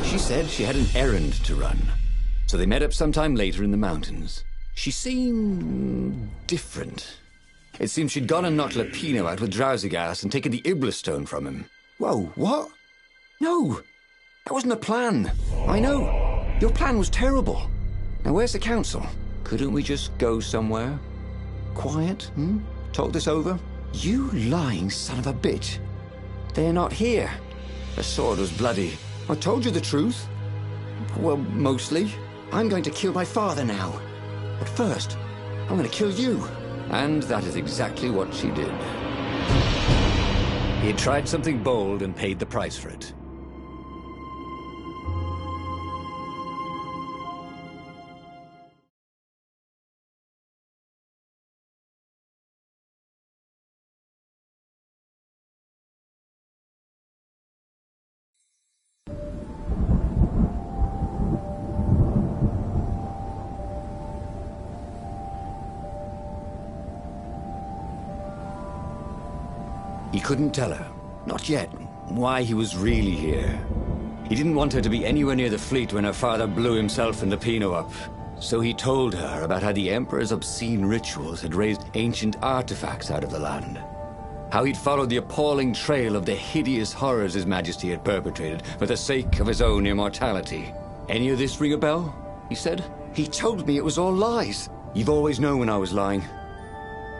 She said she had an errand to run, so they met up sometime later in the mountains. She seemed different. It seemed she'd gone and knocked Lapino out with drowsy gas and taken the Iblastone from him. Whoa, what? No, that wasn't a plan. I know. Your plan was terrible. Now where's the council? Couldn't we just go somewhere? Quiet, Talk this over? You lying son of a bitch. They're not here. The sword was bloody. I told you the truth. Well, mostly. I'm going to kill my father now. But first, I'm going to kill you. And that is exactly what she did. He had tried something bold and paid the price for it. He couldn't tell her, not yet, why he was really here. He didn't want her to be anywhere near the fleet when her father blew himself and Lupino up. So he told her about how the Emperor's obscene rituals had raised ancient artifacts out of the land. How he'd followed the appalling trail of the hideous horrors His Majesty had perpetrated for the sake of his own immortality. Any of this ring a bell? He said. He told me it was all lies. You've always known when I was lying.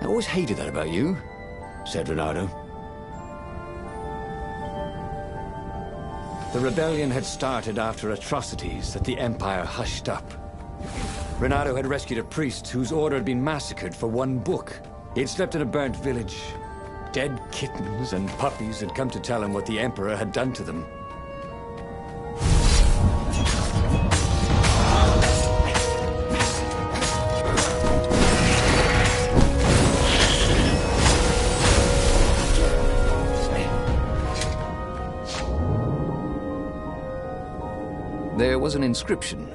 I always hated that about you, said Renato. The rebellion had started after atrocities that the Empire hushed up. Renato had rescued a priest whose order had been massacred for one book. He had slept in a burnt village. Dead kittens and puppies had come to tell him what the Emperor had done to them. There was an inscription.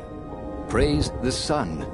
Praise the sun.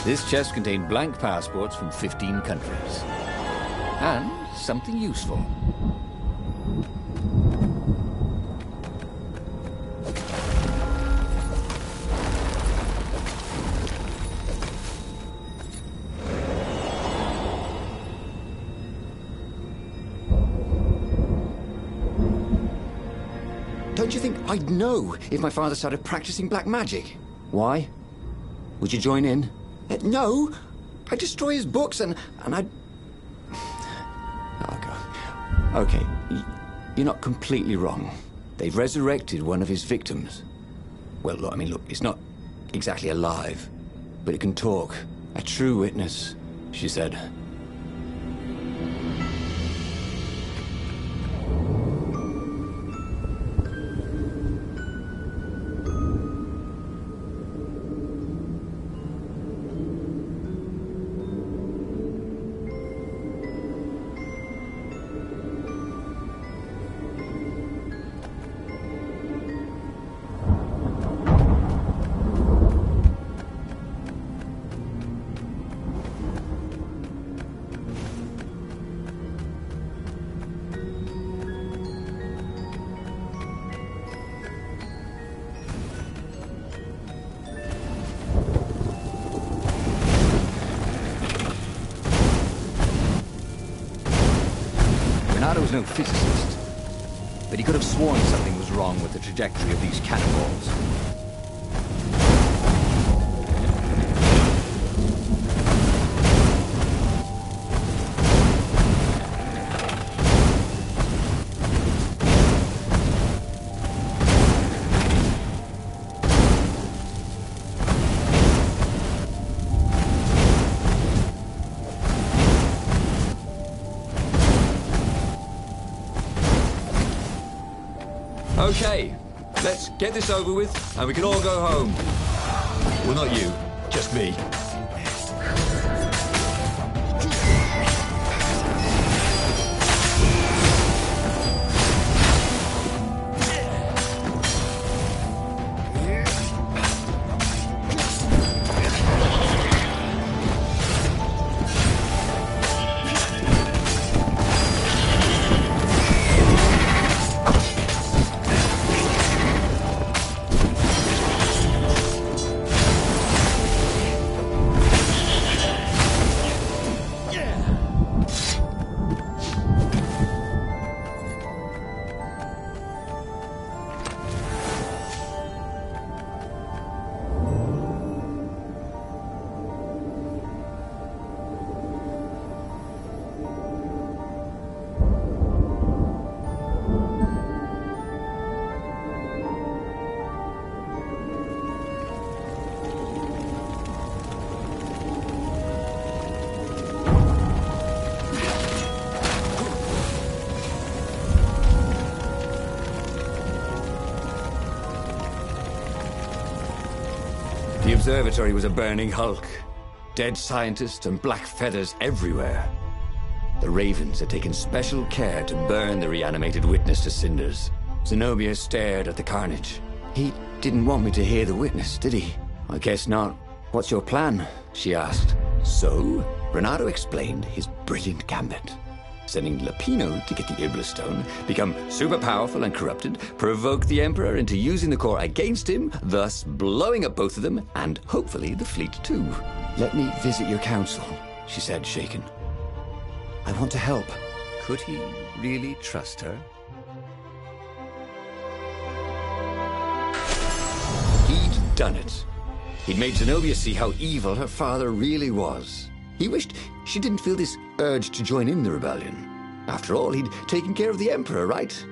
This chest contained blank passports from 15 countries. And something useful. Don't you think I'd know if my father started practicing black magic? Why? Would you join in? No. I'd destroy his books and I'd... Oh, God. Okay, you're not completely wrong. They've resurrected one of his victims. Well, look, look, it's not exactly alive, but it can talk. A true witness, she said. Renato was no physicist, but he could have sworn something was wrong with the trajectory of these cannonballs. Okay, let's get this over with, and we can all go home. Well, not you, just me. The observatory was a burning hulk. Dead scientists and black feathers everywhere. The Ravens had taken special care to burn the reanimated witness to cinders. Zenobia stared at the carnage. He didn't want me to hear the witness, did he? I guess not. What's your plan? She asked. So, Renato explained his brilliant gambit. Sending Lapino to get the Iblis Stone, become super powerful and corrupted, provoke the Emperor into using the core against him, thus blowing up both of them, and hopefully the fleet too. Let me visit your council, she said, shaken. I want to help. Could he really trust her? He'd done it. He'd made Zenobia see how evil her father really was. He wished she didn't feel this urge to join in the rebellion. After all, he'd taken care of the Emperor, right?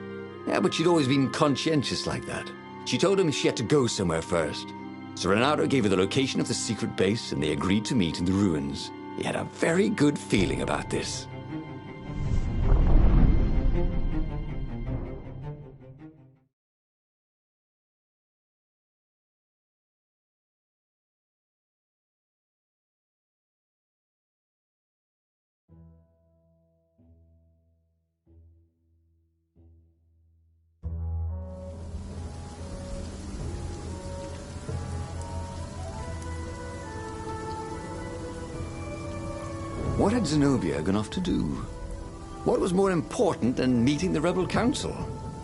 Yeah, but she'd always been conscientious like that. She told him she had to go somewhere first. So Renato gave her the location of the secret base, and they agreed to meet in the ruins. He had a very good feeling about this. What had Zenobia gone off to do? What was more important than meeting the rebel council?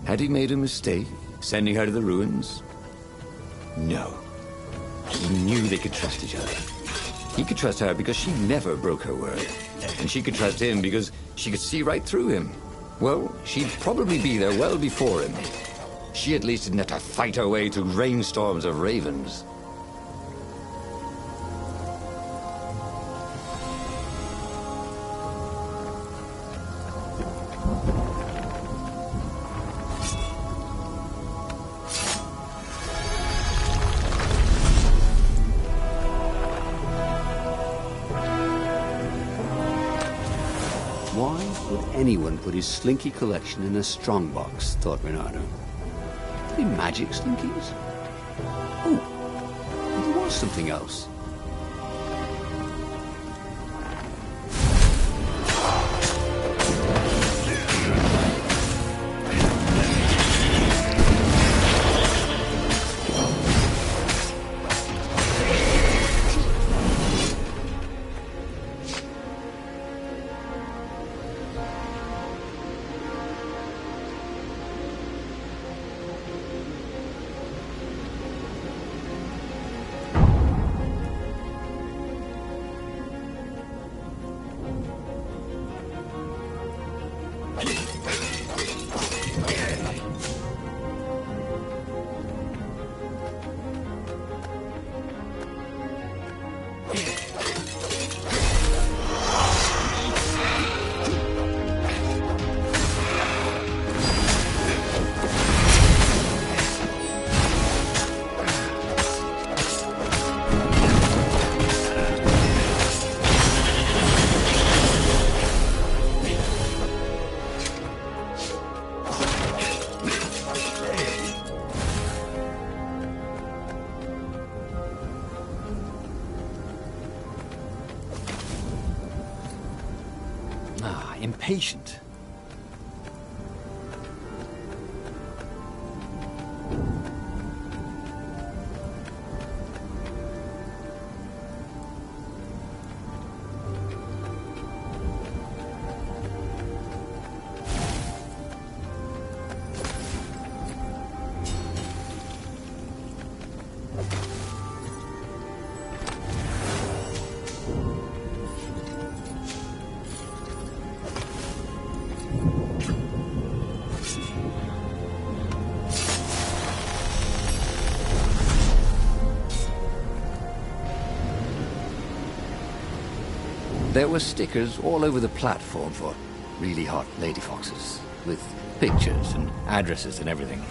Had he made a mistake, sending her to the ruins? No. He knew they could trust each other. He could trust her because she never broke her word. And she could trust him because she could see right through him. Well, she'd probably be there well before him. She at least didn't have to fight her way through rainstorms of ravens. Why would anyone put his slinky collection in a strongbox, thought Renato. Any magic slinkies? Oh, there was something else. impatient. There were stickers all over the platform for really hot lady foxes, with pictures and addresses and everything.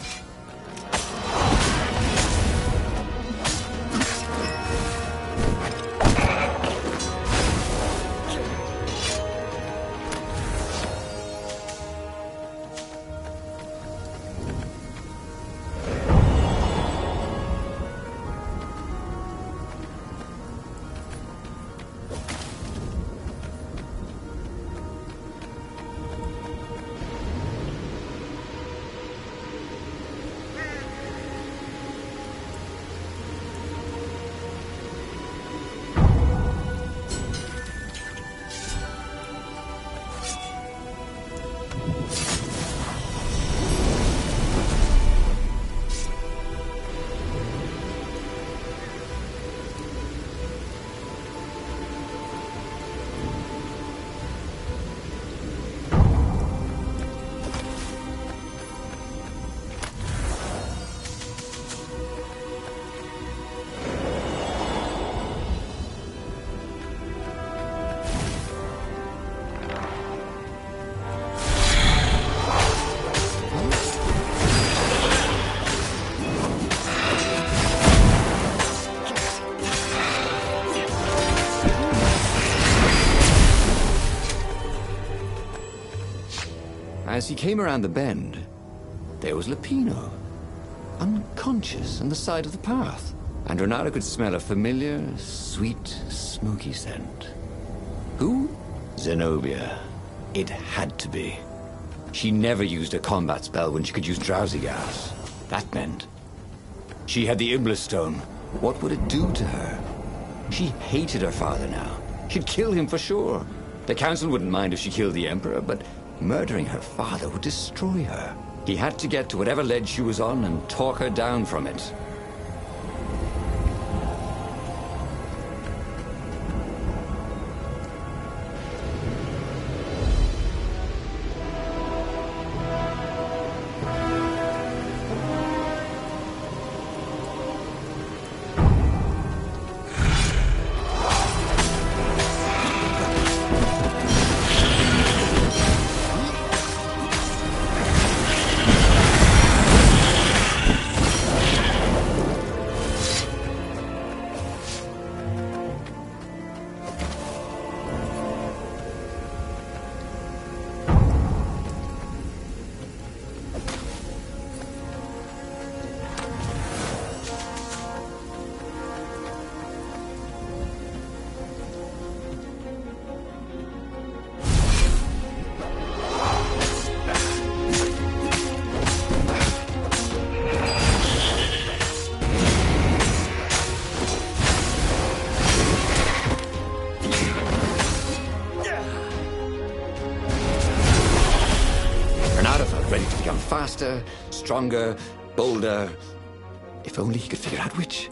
As he came around the bend, there was Lupino, unconscious on the side of the path. And Renato could smell a familiar, sweet, smoky scent. Who? Zenobia. It had to be. She never used a combat spell when she could use drowsy gas. That meant she had the Iblis Stone. What would it do to her? She hated her father now. She'd kill him for sure. The council wouldn't mind if she killed the Emperor, but murdering her father would destroy her. He had to get to whatever ledge she was on and talk her down from it. Faster, stronger, bolder. If only he could figure out which.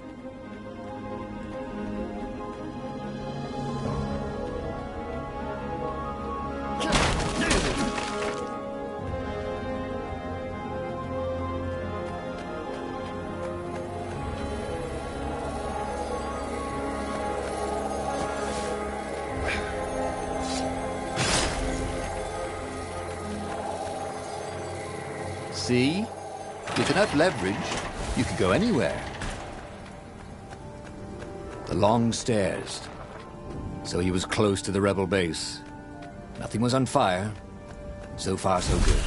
See? With enough leverage, you could go anywhere. The long stairs. So he was close to the rebel base. Nothing was on fire. So far, so good.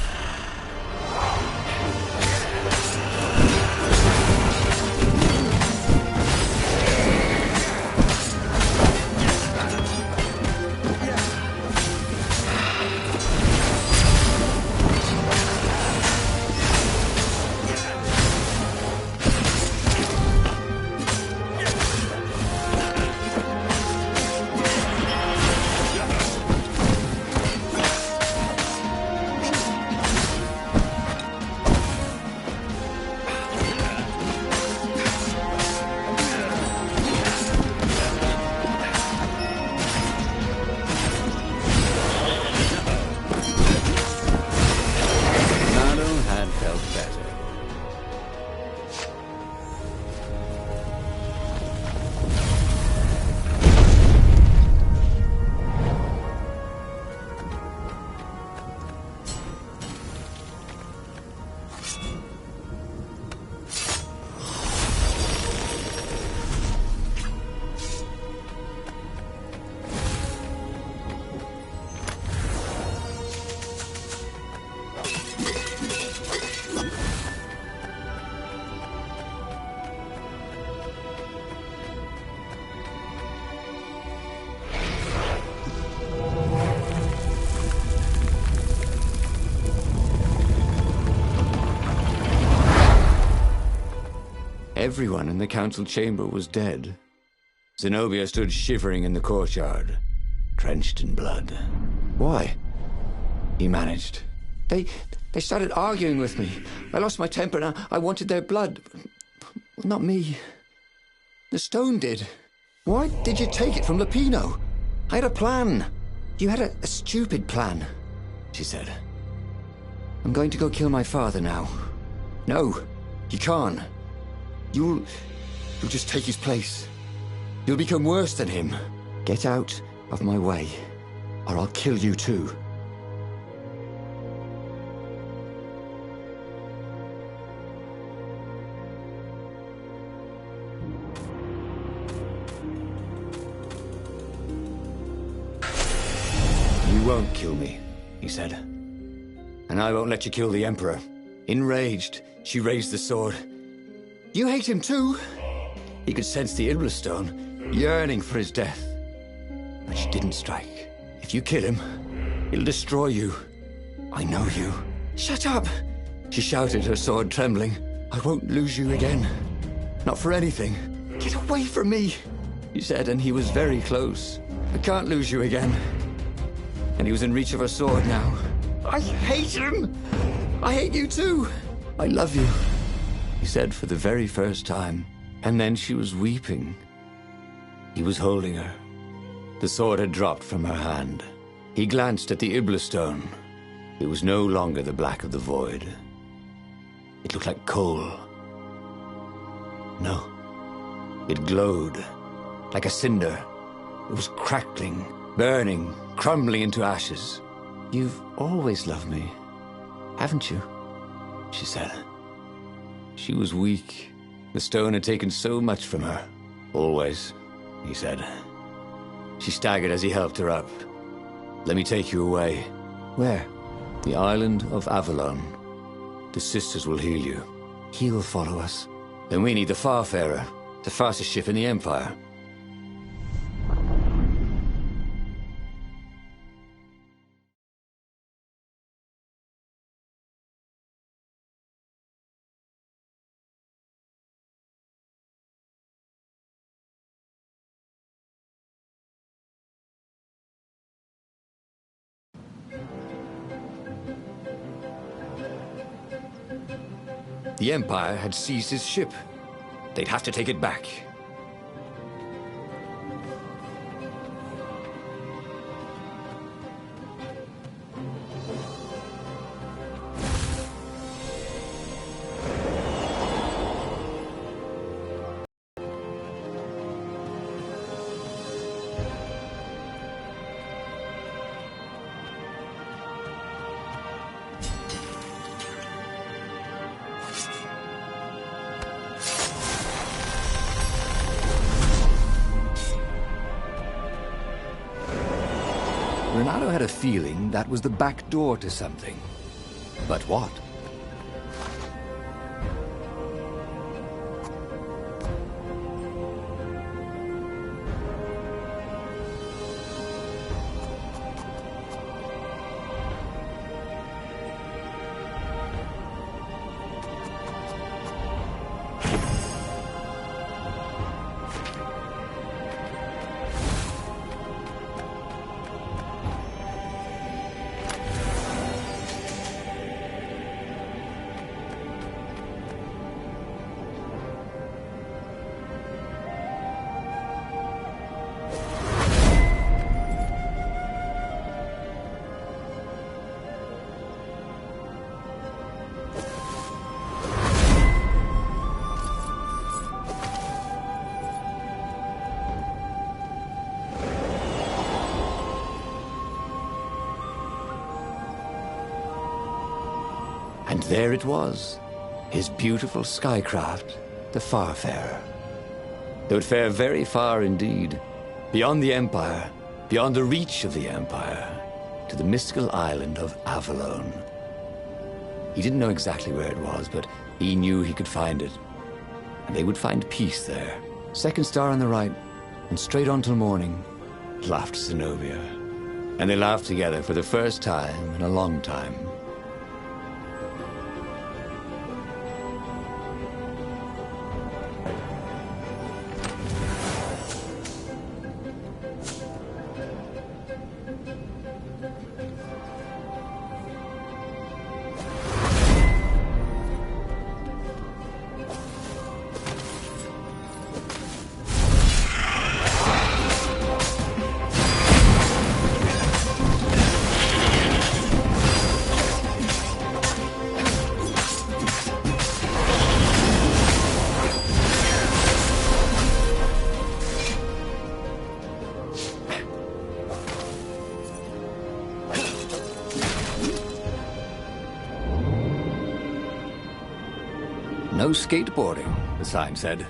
Everyone in the council chamber was dead. Zenobia stood shivering in the courtyard, drenched in blood. Why? He managed. They started arguing with me. I lost my temper and I wanted their blood. Not me. The stone did. Why did you take it from Lupino? I had a plan. You had a stupid plan, she said. I'm going to go kill my father now. No, you can't. You'll just take his place. You'll become worse than him. Get out of my way, or I'll kill you too. You won't kill me, he said. And I won't let you kill the Emperor. Enraged, she raised the sword. You hate him too? He could sense the Iblis stone, yearning for his death. But she didn't strike. If you kill him, he'll destroy you. I know you. Shut up! She shouted, her sword trembling. I won't lose you again. Not for anything. Get away from me! He said, and he was very close. I can't lose you again. And he was in reach of her sword now. I hate him! I hate you too! I love you, he said for the very first time. And then she was weeping. He was holding her. The sword had dropped from her hand. He glanced at the Iblis stone. It was no longer the black of the void. It looked like coal. No. It glowed, like a cinder. It was crackling, burning, crumbling into ashes. You've always loved me, haven't you? She said. She was weak. The stone had taken so much from her. Always, he said. She staggered as he helped her up. Let me take you away. Where? The island of Avalon. The sisters will heal you. He'll follow us. Then we need the Farfarer, the fastest ship in the Empire. The Empire had seized his ship. They'd have to take it back. Renato had a feeling that was the back door to something. But what? And there it was, his beautiful skycraft, the Farfarer. They would fare very far indeed, beyond the Empire, beyond the reach of the Empire, to the mystical island of Avalon. He didn't know exactly where it was, but he knew he could find it. And they would find peace there. Second star on the right, and straight on till morning, laughed Zenobia. And they laughed together for the first time in a long time. no skateboarding, the sign said.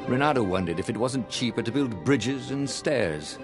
Renato wondered if it wasn't cheaper to build bridges and stairs.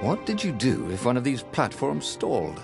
What did you do if one of these platforms stalled?